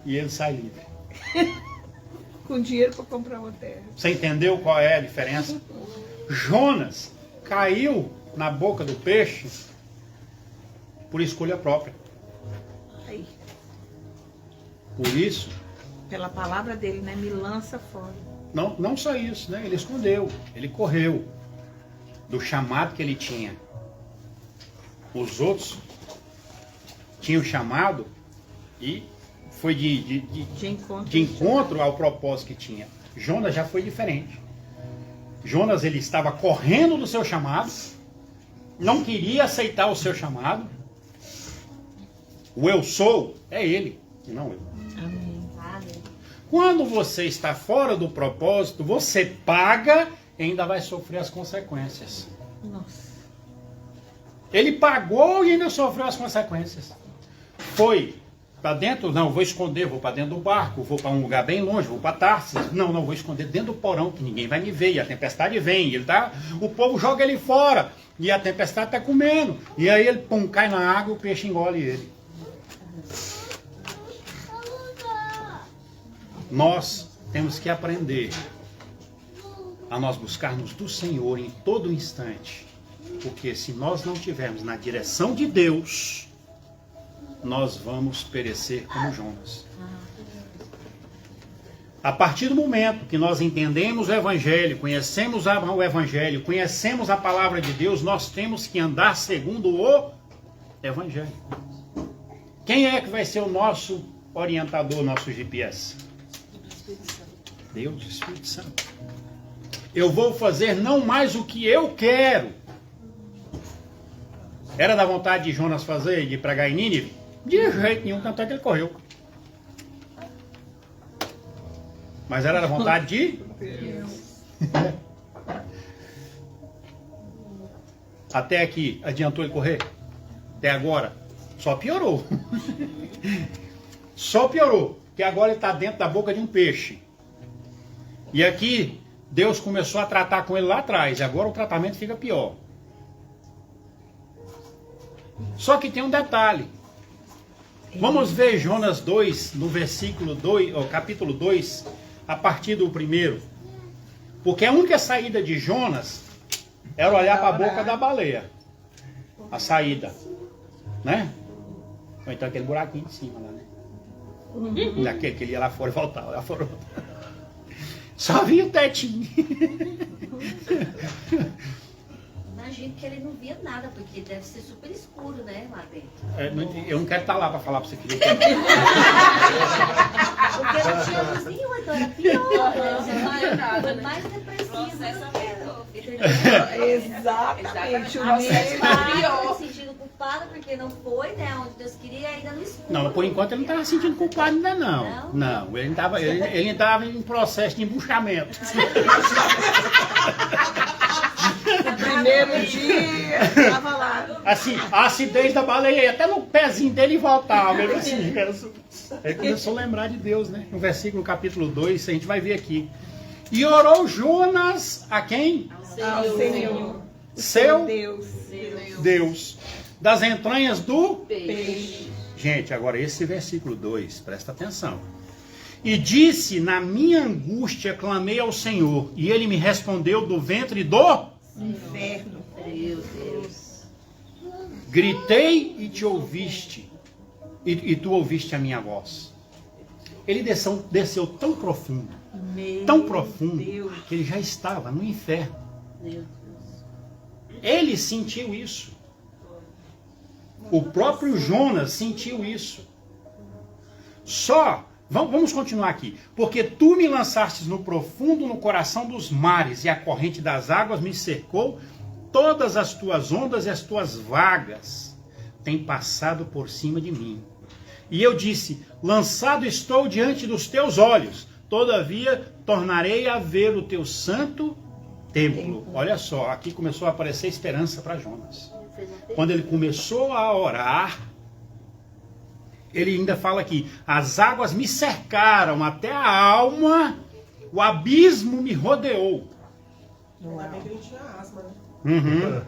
E ele sai livre. Com dinheiro para comprar uma terra. Você entendeu qual é a diferença? Jonas caiu na boca do peixe por escolha própria. Aí, Por isso, pela palavra dele, né? Me lança fora. não só isso, né? Ele escondeu, ele correu do chamado que ele tinha. Os outros tinham chamado e foi de encontro ao propósito que tinha. Jonas já foi diferente. Jonas, ele estava correndo do seu chamado, não queria aceitar o seu chamado. O eu sou é ele, e não eu. Amém. Quando você está fora do propósito, você paga e ainda vai sofrer as consequências. Nossa. Ele pagou e ainda sofreu as consequências. Foi para dentro, não, vou esconder, vou para dentro do barco, vou para um lugar bem longe, vou para Tarsis. Não, vou esconder dentro do porão, que ninguém vai me ver. E a tempestade vem, o povo joga ele fora, e a tempestade está comendo. E aí ele cai na água e o peixe engole ele. Nós temos que aprender a nós buscarmos do Senhor em todo instante. Porque se nós não estivermos na direção de Deus, nós vamos perecer como Jonas. A partir do momento que nós entendemos o Evangelho, conhecemos o Evangelho, conhecemos a palavra de Deus, nós temos que andar segundo o Evangelho. Quem é que vai ser o nosso orientador, nosso GPS? Deus, Espírito Santo. Eu vou fazer não mais o que eu quero. Era da vontade de Jonas fazer, de pregar em Nínive? De jeito nenhum, tanto é que ele correu. Mas era da vontade de Deus. Até aqui, adiantou ele correr? Até agora? Só piorou. Só piorou. Porque agora ele está dentro da boca de um peixe. E aqui, Deus começou a tratar com ele lá atrás. E agora o tratamento fica pior. Só que tem um detalhe. Vamos ver Jonas 2, no versículo 2, capítulo 2, a partir do 1. Porque a única saída de Jonas era olhar para a boca da baleia. A saída. Né? Ou então aquele buraquinho de cima lá, né? Daquele que ele ia lá fora e voltava, lá fora. Só via o tetinho. Imagino que ele não via nada, porque deve ser super escuro, né, lá dentro. Eu não quero estar lá para falar para você que Porque não tinha luz nenhuma, então era pior. Né? Não é nada, né? Mais Exatamente. O Exatamente. medo. Tá se sentindo culpado porque não foi, né? Onde Deus queria e ainda no escuro. Não, por enquanto ele não estava sentindo culpado ainda não. Não? Não, ele estava em processo de embuchamento. O primeiro dia, estava lá. Assim, a acidez da baleia, até no pezinho dele voltava. Ele assim, Jesus. Aí começou a lembrar de Deus, né? No versículo capítulo 2, a gente vai ver aqui. E orou Jonas a quem? Ao Senhor. Seu Deus. Das entranhas do... Peixe. Gente, agora esse versículo 2, presta atenção. E disse, na minha angústia clamei ao Senhor, e ele me respondeu do ventre do... Inferno. Meu Deus. Gritei e te ouviste, e tu ouviste a minha voz. Ele desceu tão profundo, Deus. que ele já estava no inferno. Meu Deus. Ele sentiu isso. O próprio Jonas sentiu isso. Vamos continuar aqui. Porque tu me lançastes no profundo, no coração dos mares, e a corrente das águas me cercou, todas as tuas ondas e as tuas vagas têm passado por cima de mim. E eu disse, lançado estou diante dos teus olhos, todavia tornarei a ver o teu santo templo. Olha só, aqui começou a aparecer esperança para Jonas. Quando ele começou a orar, ele ainda fala aqui, as águas me cercaram até a alma, o abismo me rodeou. Ainda bem que ele tinha asma, né? Uhum.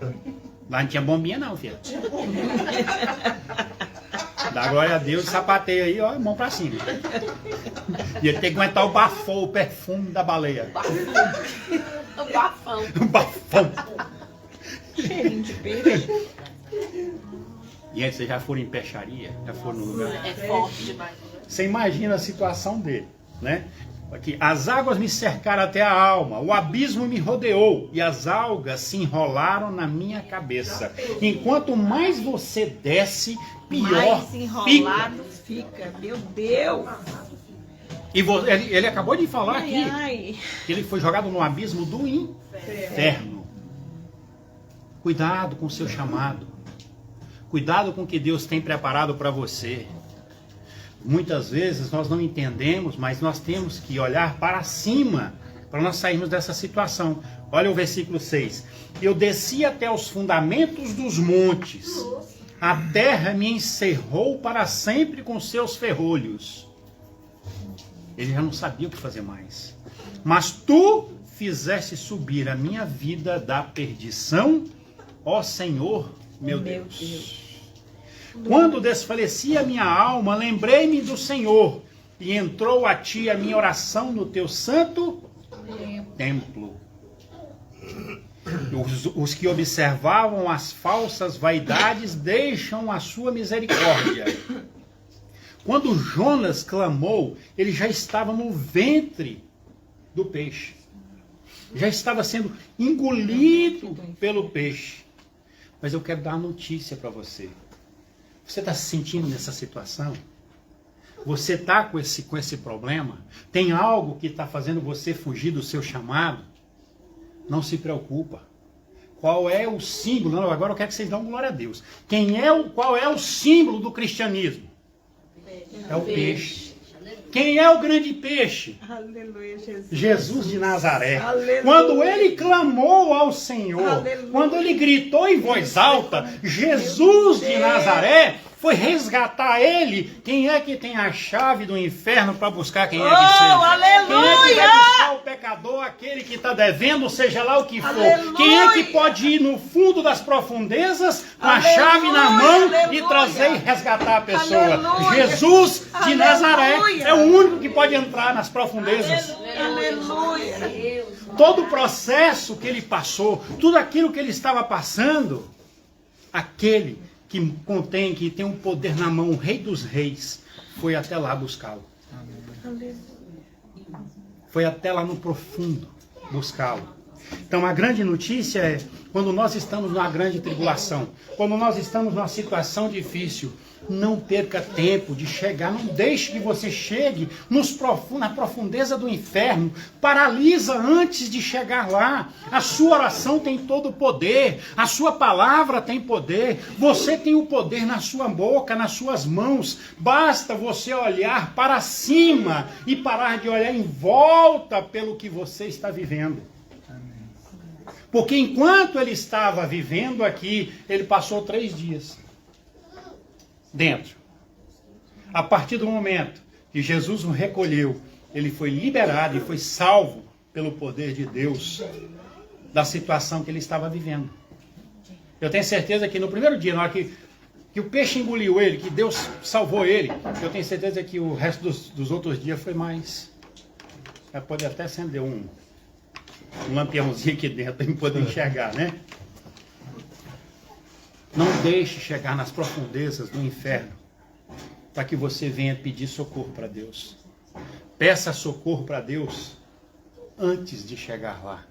Lá não tinha bombinha não, filho. Dá glória a Deus, sapateia aí, ó, mão pra cima. E ele tem que aguentar o perfume da baleia. O bafão. O bafão. Cheirinho de peixe. E aí, vocês já foram em peixaria? Já foram no lugar? É forte demais. Você imagina a situação dele, né? Aqui, as águas me cercaram até a alma, o abismo me rodeou e as algas se enrolaram na minha cabeça. Enquanto mais você desce, pior Mais fica. enrolado fica. Meu Deus. E ele acabou de falar aqui Ai. que ele foi jogado no abismo do inferno. Cuidado com o seu chamado. Cuidado com o que Deus tem preparado para você. Muitas vezes nós não entendemos, mas nós temos que olhar para cima para nós sairmos dessa situação. Olha o versículo 6. Eu desci até os fundamentos dos montes. A terra me encerrou para sempre com seus ferrolhos. Ele já não sabia o que fazer mais. Mas tu fizeste subir a minha vida da perdição, ó Senhor, meu Deus. Quando desfalecia a minha alma, lembrei-me do Senhor, e entrou a ti a minha oração no teu santo templo. Os que observavam as falsas vaidades deixam a sua misericórdia. Quando Jonas clamou, ele já estava no ventre do peixe. Já estava sendo engolido pelo peixe. Mas eu quero dar uma notícia para você. Você está se sentindo nessa situação? Você está com esse problema? Tem algo que está fazendo você fugir do seu chamado? Não se preocupa. Qual é o símbolo? Não, agora eu quero que vocês dão glória a Deus. Qual é o símbolo do cristianismo? É o peixe. Quem é o grande peixe? Aleluia, Jesus. Jesus de Nazaré. Aleluia. Quando ele clamou ao Senhor, Aleluia. quando ele gritou em voz alta, Jesus de Nazaré foi resgatar ele. Quem é que tem a chave do inferno para buscar quem é que seja? Aleluia. Quem é que vai buscar o pecador, aquele que está devendo, seja lá o que for? Aleluia. Quem é que pode ir no fundo das profundezas com a Aleluia. chave na mão e Aleluia. trazer e resgatar a pessoa? Aleluia. Jesus de Aleluia. Nazaré é o único que pode entrar nas profundezas. Aleluia. Deus. Todo o processo que ele passou, tudo aquilo que ele estava passando, aquele que tem um poder na mão, o Rei dos Reis, foi até lá buscá-lo. Foi até lá no profundo buscá-lo. Então a grande notícia é quando nós estamos numa grande tribulação, quando nós estamos numa situação difícil, não perca tempo de chegar, não deixe que você chegue na profundeza do inferno, paralisa antes de chegar lá. A sua oração tem todo o poder, a sua palavra tem poder, você tem o poder na sua boca, nas suas mãos, basta você olhar para cima e parar de olhar em volta pelo que você está vivendo. Porque enquanto ele estava vivendo aqui, ele passou 3 dias dentro. A partir do momento que Jesus o recolheu, ele foi liberado e foi salvo pelo poder de Deus da situação que ele estava vivendo. Eu tenho certeza que no primeiro dia, na hora que o peixe engoliu ele, que Deus salvou ele, eu tenho certeza que o resto dos outros dias foi mais. Já pode até acender um lampiãozinho aqui dentro para poder enxergar, né? Não deixe chegar nas profundezas do inferno para que você venha pedir socorro para Deus. Peça socorro para Deus antes de chegar lá.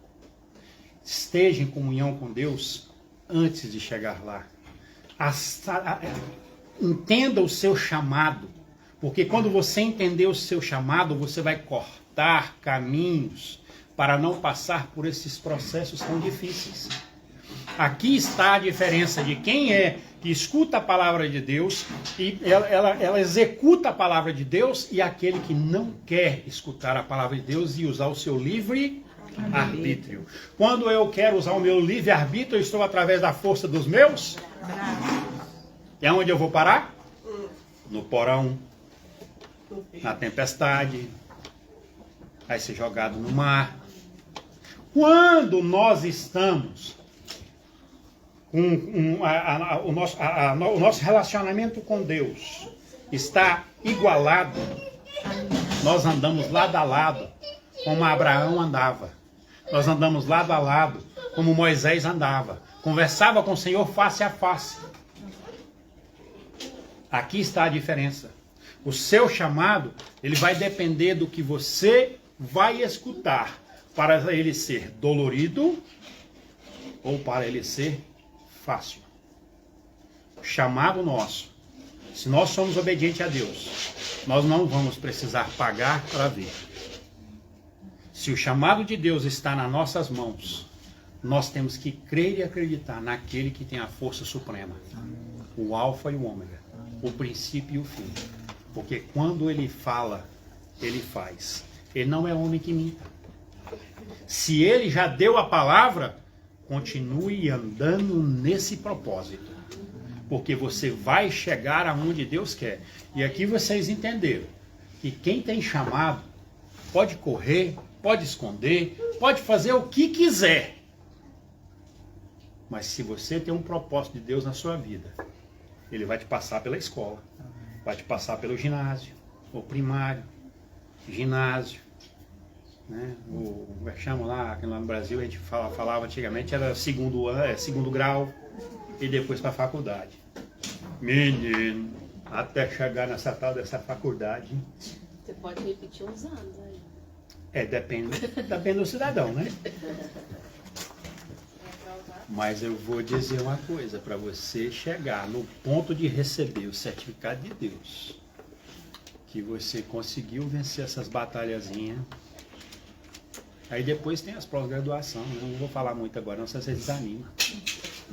Esteja em comunhão com Deus antes de chegar lá. Entenda o seu chamado, porque quando você entender o seu chamado, você vai cortar caminhos para não passar por esses processos tão difíceis. Aqui está a diferença de quem é que escuta a palavra de Deus e ela executa a palavra de Deus e aquele que não quer escutar a palavra de Deus e usar o seu livre-arbítrio. Quando eu quero usar o meu livre-arbítrio, eu estou através da força dos meus. E aonde eu vou parar? No porão, na tempestade, vai ser jogado no mar. Quando nós estamos o nosso relacionamento com Deus está igualado, nós andamos lado a lado, como Abraão andava. Nós andamos lado a lado, como Moisés andava. Conversava com o Senhor face a face. Aqui está a diferença. O seu chamado, ele vai depender do que você vai escutar, para ele ser dolorido ou para ele ser fácil. Chamado nosso, se nós somos obedientes a Deus, nós não vamos precisar pagar para ver. Se o chamado de Deus está nas nossas mãos, nós temos que crer e acreditar naquele que tem a força suprema, o alfa e o ômega, o princípio e o fim. Porque quando ele fala, ele faz. Ele não é homem que minta. Se ele já deu a palavra, continue andando nesse propósito, porque você vai chegar aonde Deus quer. E aqui vocês entenderam que quem tem chamado pode correr, pode esconder, pode fazer o que quiser, mas se você tem um propósito de Deus na sua vida, ele vai te passar pela escola, vai te passar pelo ginásio, ou primário, ginásio, né? Como é que chama lá, aqui lá no Brasil a gente falava antigamente, era segundo grau e depois para a faculdade. Menino, até chegar nessa tal dessa faculdade. Você pode repetir uns anos aí. Depende do cidadão, né? Mas eu vou dizer uma coisa, para você chegar no ponto de receber o certificado de Deus, que você conseguiu vencer essas batalhazinhas. Aí depois tem as pós-graduação, não vou falar muito agora, não sei se vocês desanimam.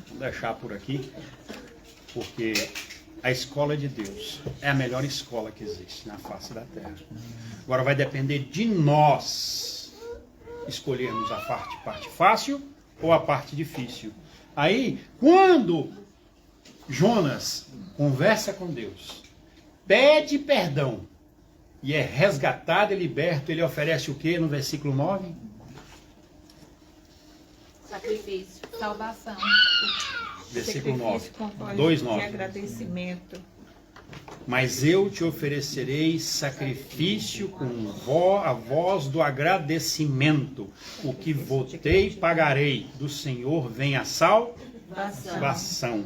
Vou deixar por aqui, porque a escola de Deus é a melhor escola que existe na face da terra. Agora vai depender de nós escolhermos a parte fácil ou a parte difícil. Aí, quando Jonas conversa com Deus, pede perdão, e é resgatado e liberto, ele oferece o que no versículo 9? Sacrifício, salvação. Versículo 9. Sacrifício 2:9. de agradecimento. Mas eu te oferecerei sacrifício com a voz do agradecimento. O que votei, pagarei. Do Senhor vem a salvação.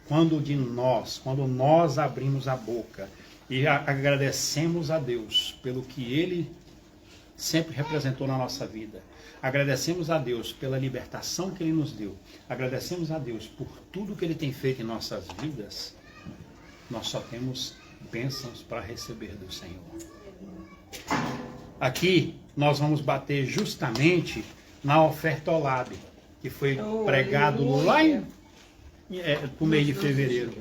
Quando nós abrimos a boca e agradecemos a Deus pelo que Ele sempre representou na nossa vida. Agradecemos a Deus pela libertação que Ele nos deu. Agradecemos a Deus por tudo que Ele tem feito em nossas vidas. Nós só temos bênçãos para receber do Senhor. Aqui nós vamos bater justamente na oferta Olab, que foi pregado lá no mês de fevereiro.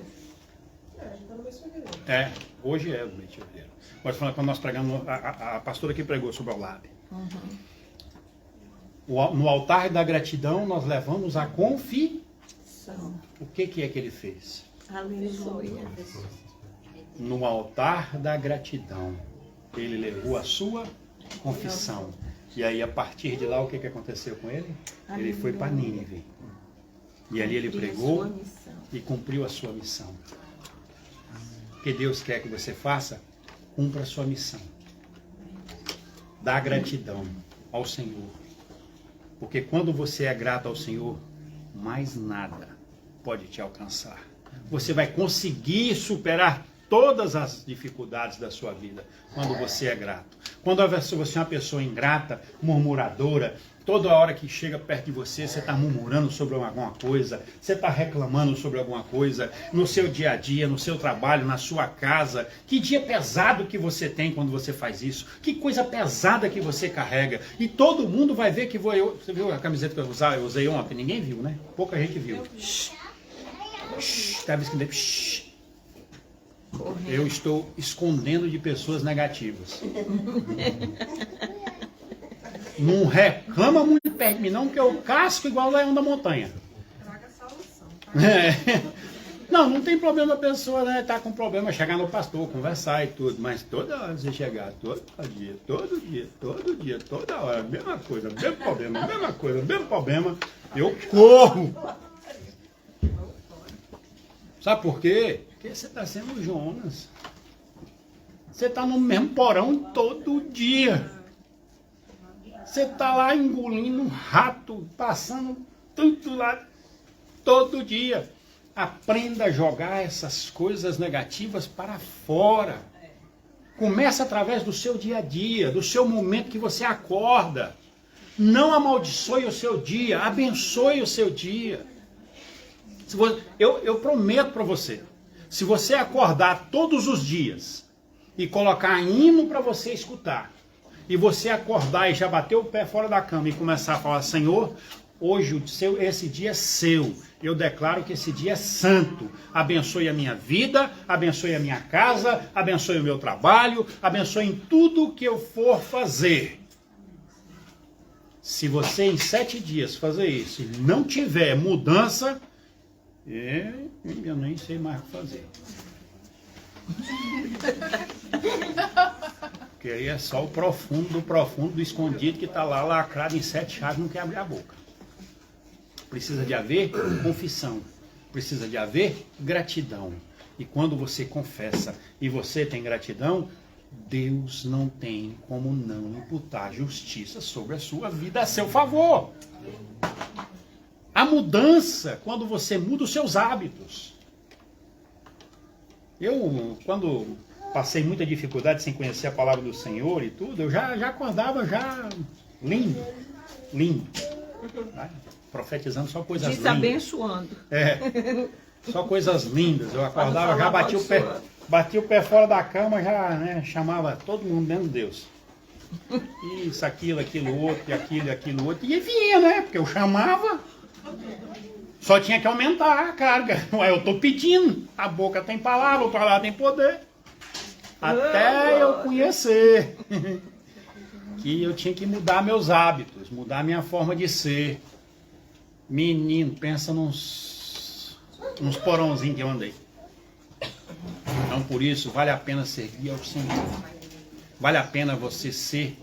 A gente tá no mês de fevereiro. Hoje é o mês de fevereiro. Pode falar quando nós pregamos, a pastora que pregou sobre o Olab. No altar da gratidão nós levamos a confissão. O que é que ele fez? Aleluia. No altar da gratidão, ele levou a sua confissão. E aí, a partir de lá, o que aconteceu com ele? Ele foi para Nínive. E ali ele pregou e cumpriu a sua missão. O que Deus quer que você faça? Cumpra a sua missão. Dá gratidão ao Senhor. Porque quando você é grato ao Senhor, mais nada pode te alcançar. Você vai conseguir superar todas as dificuldades da sua vida quando você é grato. Quando você é uma pessoa ingrata, murmuradora, toda hora que chega perto de você, você está murmurando sobre alguma coisa, você está reclamando sobre alguma coisa, no seu dia a dia, no seu trabalho, na sua casa. Que dia pesado que você tem quando você faz isso. Que coisa pesada que você carrega. E todo mundo vai ver que você viu a camiseta que eu usei ontem? Ninguém viu, né? Pouca gente viu. Estava escrito. Eu estou escondendo de pessoas negativas. Não reclama muito perto de mim, não, porque eu casco igual o leão da montanha. Traga solução. Não tem problema a pessoa, né? Tá com problema, chegar no pastor, conversar e tudo, mas toda hora você chegar, todo dia, toda hora, mesma coisa, mesmo problema, mesma coisa, mesmo problema, eu corro. Sabe por quê? Porque você está sendo Jonas. Você está no mesmo porão todo dia. Você está lá engolindo um rato, passando tudo lá todo dia. Aprenda a jogar essas coisas negativas para fora. Começa através do seu dia a dia, do seu momento que você acorda. Não amaldiçoe o seu dia, abençoe o seu dia. Eu prometo para você, se você acordar todos os dias e colocar hino para você escutar, e você acordar e já bater o pé fora da cama e começar a falar, Senhor, hoje esse dia é seu, eu declaro que esse dia é santo, abençoe a minha vida, abençoe a minha casa, abençoe o meu trabalho, abençoe em tudo que eu for fazer. Se você em 7 dias fazer isso e não tiver mudança, eu nem sei mais o que fazer. Porque aí é só o profundo do escondido que está lá lacrado em 7 chaves, não quer abrir a boca. Precisa de haver confissão. Precisa de haver gratidão. E quando você confessa e você tem gratidão, Deus não tem como não imputar justiça sobre a sua vida a seu favor. A mudança, quando você muda os seus hábitos. Eu, quando passei muita dificuldade sem conhecer a palavra do Senhor e tudo, eu já acordava lindo. Tá? Profetizando só coisas lindas. Abençoando. Só coisas lindas. Eu acordava, já batia o pé fora da cama, já chamava todo mundo menos Deus. Isso, aquilo outro, e aquilo outro. E vinha, né? Porque eu chamava... Só tinha que aumentar a carga. Ué, eu tô pedindo. A boca tem palavra, o palavra tem poder. Até eu conhecer que eu tinha que mudar meus hábitos, mudar minha forma de ser. Menino, pensa nos porãozinhos que eu andei. Então, por isso, vale a pena servir ao Senhor. Vale a pena você ser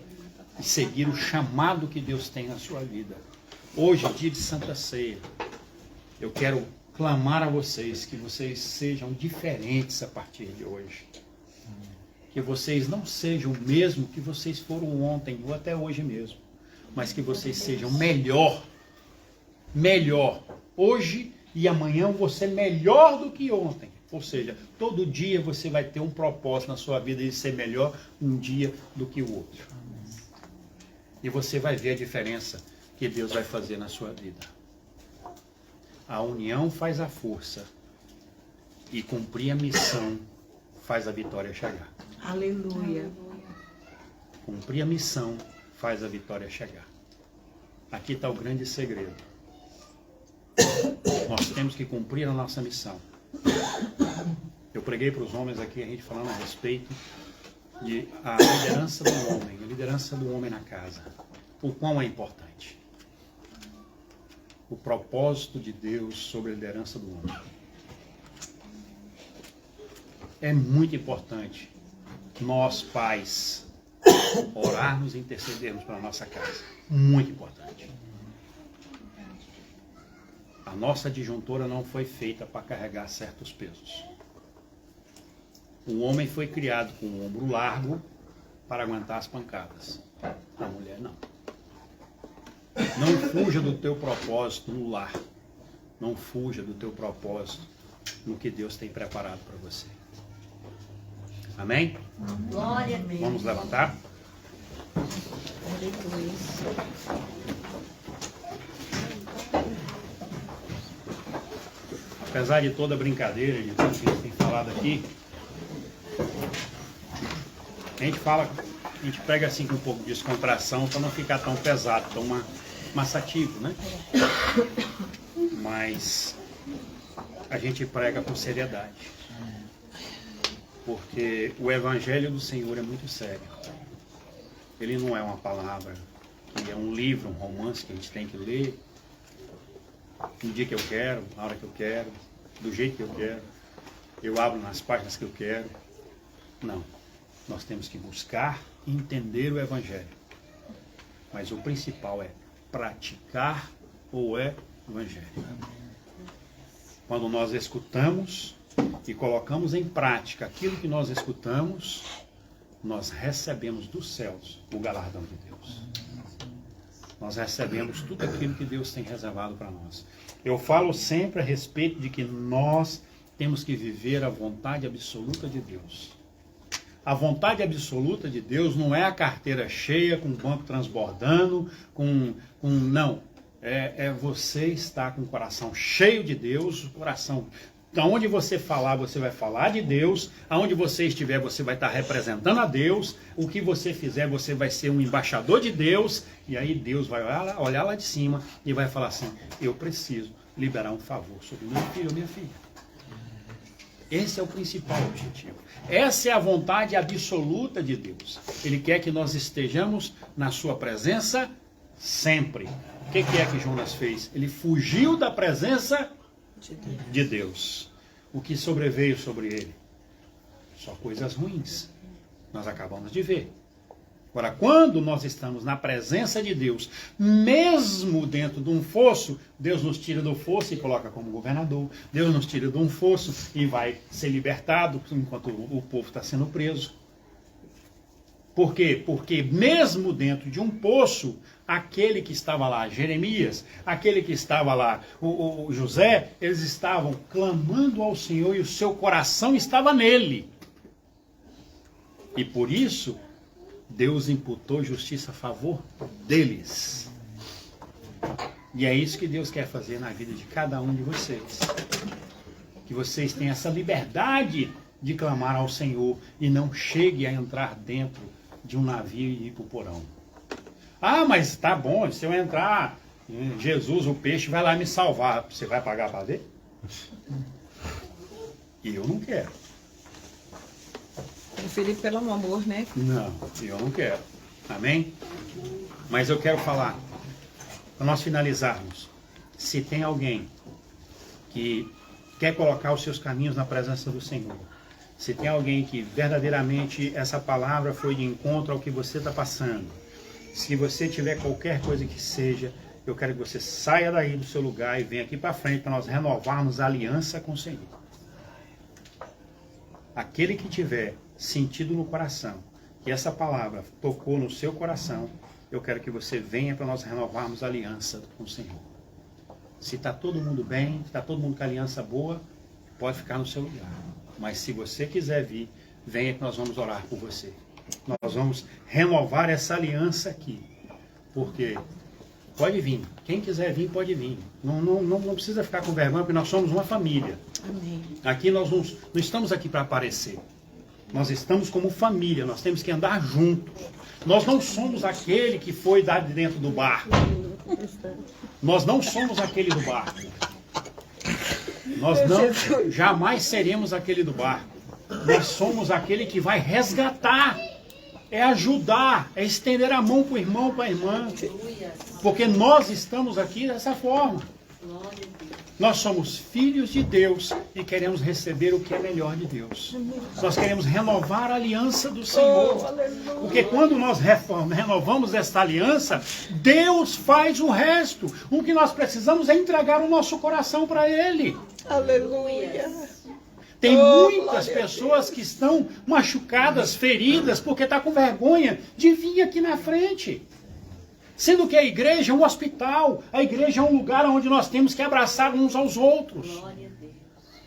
e seguir o chamado que Deus tem na sua vida. Hoje, dia de Santa Ceia, eu quero clamar a vocês que vocês sejam diferentes a partir de hoje. Que vocês não sejam o mesmo que vocês foram ontem ou até hoje mesmo, mas que vocês sejam melhor. Hoje e amanhã você melhor do que ontem. Ou seja, todo dia você vai ter um propósito na sua vida de ser melhor um dia do que o outro. E você vai ver a diferença que Deus vai fazer na sua vida. A união faz a força. E cumprir a missão faz a vitória chegar. Aleluia. Cumprir a missão faz a vitória chegar. Aqui está o grande segredo. Nós temos que cumprir a nossa missão. Eu preguei para os homens aqui, a gente falando a respeito de a liderança do homem, a liderança do homem na casa. O quão é importante. O propósito de Deus sobre a liderança do homem. É muito importante nós, pais, orarmos e intercedermos para a nossa casa. Muito importante. A nossa disjuntora não foi feita para carregar certos pesos. O homem foi criado com o ombro largo para aguentar as pancadas. A mulher não. Não fuja do teu propósito no lar. Não fuja do teu propósito no que Deus tem preparado para você. Amém? Glória a Deus. Vamos levantar? Apesar de toda a brincadeira, de tudo que a gente tem falado aqui, a gente prega assim com um pouco de descontração para não ficar tão pesado, tão massativo, né? Mas a gente prega com seriedade. Porque o Evangelho do Senhor é muito sério. Ele não é uma palavra, que é um livro, um romance que a gente tem que ler no dia que eu quero, na hora que eu quero, do jeito que eu quero. Eu abro nas páginas que eu quero. Não. Nós temos que buscar e entender o Evangelho. Mas o principal é praticar o Evangelho. Quando nós escutamos e colocamos em prática aquilo que nós escutamos, nós recebemos dos céus o galardão de Deus. Nós recebemos tudo aquilo que Deus tem reservado para nós. Eu falo sempre a respeito de que nós temos que viver a vontade absoluta de Deus. A vontade absoluta de Deus não é a carteira cheia, com o banco transbordando, não. É você estar com o coração cheio de Deus, o coração... Aonde você falar, você vai falar de Deus. Aonde você estiver, você vai estar representando a Deus. O que você fizer, você vai ser um embaixador de Deus. E aí Deus vai olhar lá de cima e vai falar assim: eu preciso liberar um favor sobre meu filho ou minha filha. Esse é o principal objetivo. Essa é a vontade absoluta de Deus. Ele quer que nós estejamos na sua presença sempre. O que é que Jonas fez? Ele fugiu da presença de Deus. O que sobreveio sobre ele? Só coisas ruins. Nós acabamos de ver. Agora, quando nós estamos na presença de Deus, mesmo dentro de um fosso, Deus nos tira do fosso e coloca como governador. Deus nos tira de um fosso e vai ser libertado enquanto o povo está sendo preso. Por quê? Porque mesmo dentro de um poço, aquele que estava lá, Jeremias, aquele que estava lá, o José, eles estavam clamando ao Senhor e o seu coração estava nele. E por isso, Deus imputou justiça a favor deles. E é isso que Deus quer fazer na vida de cada um de vocês. Que vocês tenham essa liberdade de clamar ao Senhor e não chegue a entrar dentro de um navio e ir para o porão. Ah, mas tá bom, se eu entrar, Jesus, o peixe, vai lá me salvar. Você vai pagar para ver? E eu não quero. Felipe, pelo amor, né? Não, eu não quero. Amém? Mas eu quero falar, para nós finalizarmos, se tem alguém que quer colocar os seus caminhos na presença do Senhor, se tem alguém que verdadeiramente essa palavra foi de encontro ao que você está passando, se você tiver qualquer coisa que seja, eu quero que você saia daí do seu lugar e venha aqui para frente para nós renovarmos a aliança com o Senhor. Aquele que tiver sentido no coração, que essa palavra tocou no seu coração, eu quero que você venha para nós renovarmos a aliança com o Senhor. Se está todo mundo bem, se está todo mundo com a aliança boa, pode ficar no seu lugar. Mas se você quiser vir, venha que nós vamos orar por você. Nós vamos renovar essa aliança aqui. Por quê? Pode vir. Quem quiser vir, pode vir. Não precisa ficar com vergonha, porque nós somos uma família. Amém. Aqui nós não estamos aqui para aparecer. Nós estamos como família, nós temos que andar juntos. Nós não somos aquele que foi dado dentro do barco. Nós não somos aquele do barco. Nós não, jamais seremos aquele do barco. Nós somos aquele que vai resgatar, é ajudar, é estender a mão para o irmão, para a irmã. Porque nós estamos aqui dessa forma. Nós somos filhos de Deus e queremos receber o que é melhor de Deus. Nós queremos renovar a aliança do Senhor. Porque quando nós renovamos esta aliança, Deus faz o resto. O que nós precisamos é entregar o nosso coração para Ele. Aleluia. Tem muitas pessoas que estão machucadas, feridas, porque está com vergonha de vir aqui na frente. Sendo que a igreja é um hospital, a igreja é um lugar onde nós temos que abraçar uns aos outros.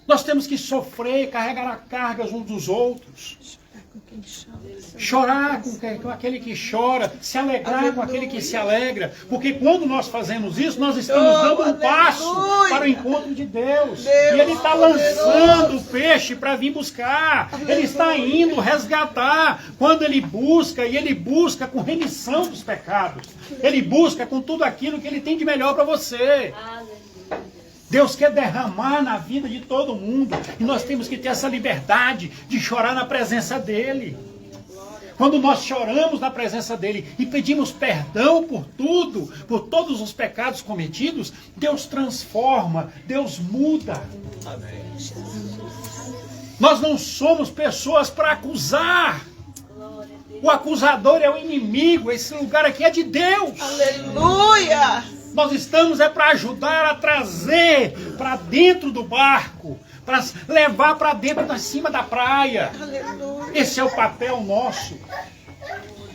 Nós temos que sofrer, carregar as cargas uns dos outros. Chorar com aquele que chora, se alegrar com aquele que se alegra. Porque quando nós fazemos isso, nós estamos dando um passo para o encontro de Deus. E Ele está lançando o peixe para vir buscar. Ele está indo resgatar. Quando Ele busca, e Ele busca com remissão dos pecados. Ele busca com tudo aquilo que Ele tem de melhor para você. Deus quer derramar na vida de todo mundo. E nós temos que ter essa liberdade de chorar na presença dEle. Quando nós choramos na presença dEle e pedimos perdão por tudo, por todos os pecados cometidos, Deus transforma, Deus muda. Amém. Nós não somos pessoas para acusar. O acusador é o inimigo. Esse lugar aqui é de Deus. Aleluia! Nós estamos para ajudar a trazer para dentro do barco, para levar para dentro, da cima da praia. Aleluia. Esse é o papel nosso,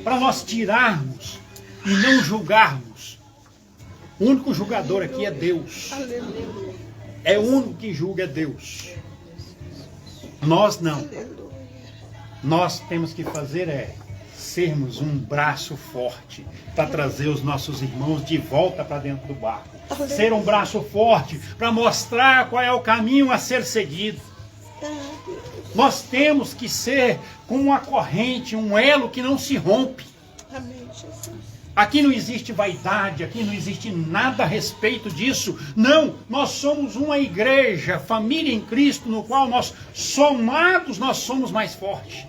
para nós tirarmos e não julgarmos. O único julgador aqui é Deus. Aleluia. É o único que julga é Deus. Nós não. Aleluia. Nós temos que fazer sermos um braço forte para trazer os nossos irmãos de volta para dentro do barco. Ser um braço forte para mostrar qual é o caminho a ser seguido. Nós temos que ser como uma corrente, um elo que não se rompe. Amém, Jesus. Aqui não existe vaidade, aqui não existe nada a respeito disso. Não, nós somos uma igreja, família em Cristo, no qual nós, somados, nós somos mais fortes.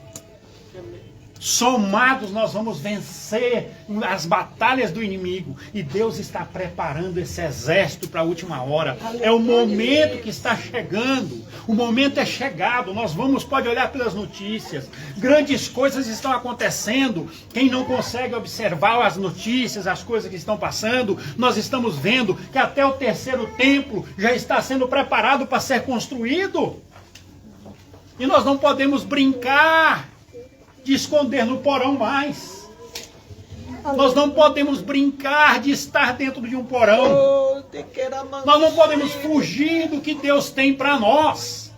Somados nós vamos vencer as batalhas do inimigo. E Deus está preparando esse exército para a última hora. É o momento que está chegando. O momento é chegado. Nós pode olhar pelas notícias. Grandes coisas estão acontecendo. Quem não consegue observar as notícias, as coisas que estão passando, nós estamos vendo que até o terceiro templo já está sendo preparado para ser construído. E nós não podemos brincar de esconder no porão mais. Nós não podemos brincar de estar dentro de um porão. Nós não podemos fugir do que Deus tem para nós.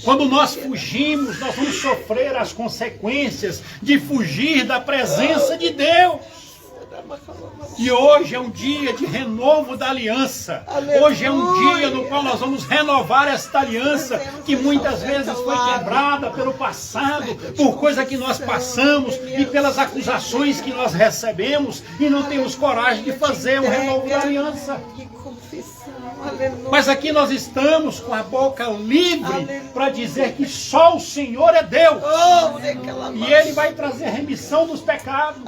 Quando nós fugimos, nós vamos sofrer as consequências de fugir da presença de Deus. E hoje é um dia de renovo da aliança. Hoje é um dia no qual nós vamos renovar esta aliança que muitas vezes foi quebrada pelo passado, por coisa que nós passamos e pelas acusações que nós recebemos e não temos coragem de fazer um renovo da aliança. Mas aqui nós estamos com a boca livre para dizer que só o Senhor é Deus. E Ele vai trazer remissão dos pecados.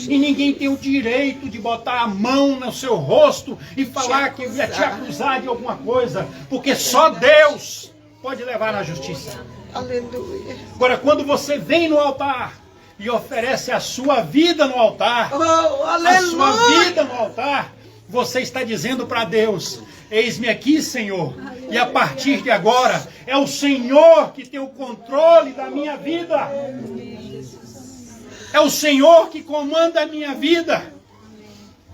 E ninguém tem o direito de botar a mão no seu rosto e falar que ia te acusar de alguma coisa. Porque só Deus pode levar à justiça. Aleluia. Agora, quando você vem no altar e oferece a sua vida no altar, a sua vida no altar, você está dizendo para Deus: eis-me aqui, Senhor, e a partir de agora é o Senhor que tem o controle da minha vida. É o Senhor que comanda a minha vida.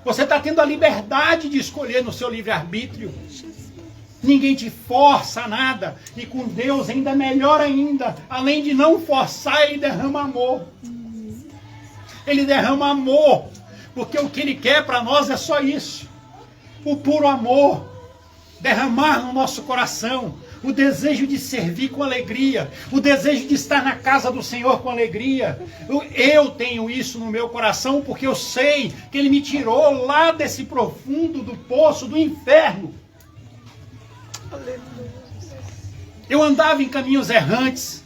Você está tendo a liberdade de escolher no seu livre-arbítrio. Ninguém te força a nada. E com Deus ainda melhor ainda. Além de não forçar, Ele derrama amor. Ele derrama amor. Porque o que Ele quer para nós é só isso. O puro amor derramar no nosso coração, o desejo de servir com alegria, o desejo de estar na casa do Senhor com alegria. Eu tenho isso no meu coração porque eu sei que Ele me tirou lá desse profundo do poço do inferno. Eu andava em caminhos errantes.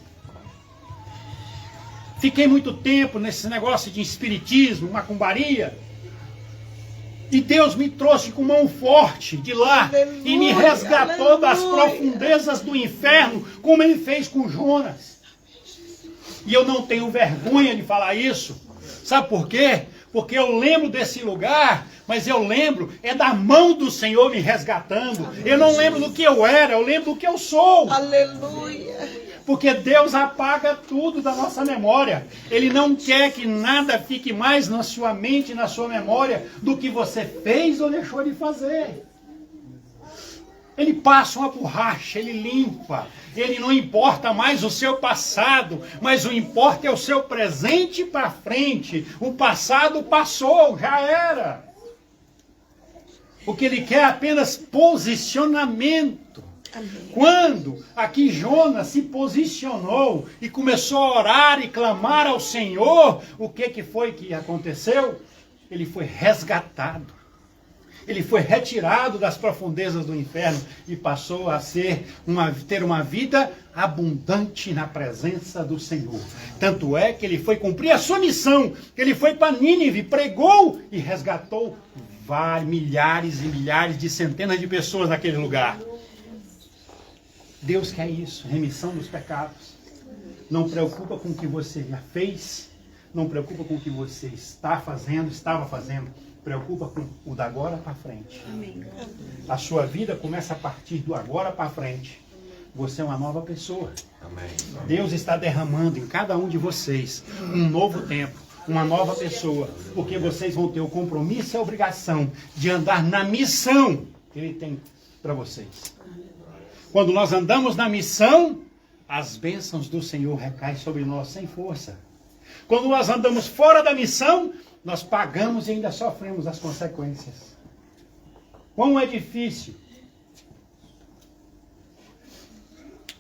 Fiquei muito tempo nesse negócio de espiritismo, macumbaria. E Deus me trouxe com mão forte de lá e me resgatou das profundezas do inferno, como Ele fez com Jonas. E eu não tenho vergonha de falar isso. Sabe por quê? Porque eu lembro desse lugar, mas eu lembro é da mão do Senhor me resgatando. Eu não lembro do que eu era, eu lembro do que eu sou. Aleluia. Porque Deus apaga tudo da nossa memória. Ele não quer que nada fique mais na sua mente, na sua memória, do que você fez ou deixou de fazer. Ele passa uma borracha, ele limpa. Ele não importa mais o seu passado, mas o importa é o seu presente para frente. O passado passou, já era. O que ele quer é apenas posicionamento. Quando aqui Jonas se posicionou e começou a orar e clamar ao Senhor, o que foi que aconteceu? Ele foi resgatado. Ele foi retirado das profundezas do inferno e passou a ter uma vida abundante na presença do Senhor. Tanto é que ele foi cumprir a sua missão. Ele foi para Nínive, pregou e resgatou milhares e milhares de centenas de pessoas naquele lugar. Deus quer isso, remissão dos pecados. Não preocupa com o que você já fez, não preocupa com o que você está fazendo, estava fazendo. Preocupa com o da agora para frente. Amém. A sua vida começa a partir do agora para frente. Você é uma nova pessoa. Amém. Deus está derramando em cada um de vocês um novo tempo, uma nova pessoa, porque vocês vão ter o compromisso e a obrigação de andar na missão que Ele tem para vocês. Quando nós andamos na missão, as bênçãos do Senhor recaem sobre nós sem força. Quando nós andamos fora da missão, nós pagamos e ainda sofremos as consequências. Quão é difícil.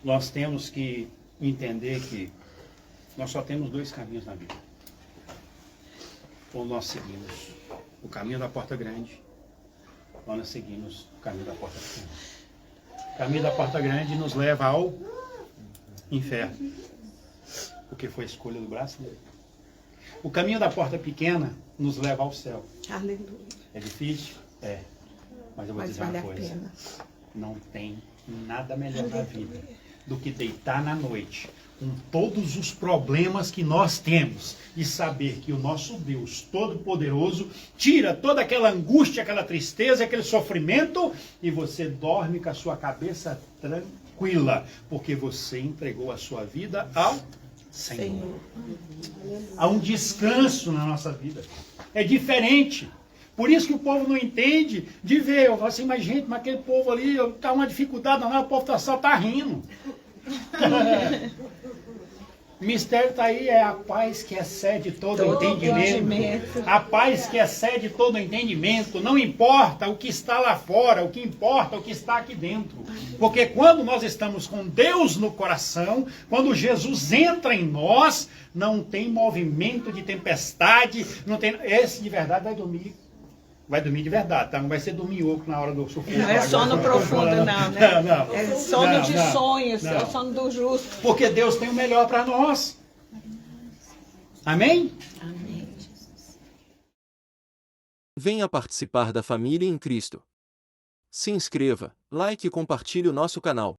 Nós temos que entender que nós só temos dois caminhos na vida. Ou nós seguimos o caminho da porta grande, ou nós seguimos o caminho da porta pequena. O caminho da porta grande nos leva ao inferno, porque foi a escolha do braço dele. O caminho da porta pequena nos leva ao céu. Aleluia. É difícil? É. Mas eu vou dizer vale uma coisa. a pena. Não tem nada melhor na vida do que deitar na noite com todos os problemas que nós temos e saber que o nosso Deus Todo-Poderoso tira toda aquela angústia, aquela tristeza, aquele sofrimento e você dorme com a sua cabeça tranquila, porque você entregou a sua vida ao Senhor. Há um descanso na nossa vida. É diferente. Por isso que o povo não entende de ver. Eu falo assim, mas gente, mas aquele povo ali está uma dificuldade, não, o povo só está rindo. O mistério está aí, é a paz que excede todo entendimento. A paz que excede todo entendimento. Não importa o que está lá fora, o que importa é o que está aqui dentro. Porque quando nós estamos com Deus no coração, quando Jesus entra em nós, não tem movimento de tempestade, não tem. Esse de verdade vai dormir. Vai dormir de verdade, tá? Não vai ser dorminhoco na hora do sofrimento. Não é sono profundo, não, né? Não. É sono de sonhos, é o sono do justo. Porque Deus tem o melhor para nós. Amém? Amém. Venha participar da família em Cristo. Se inscreva, like e compartilhe o nosso canal.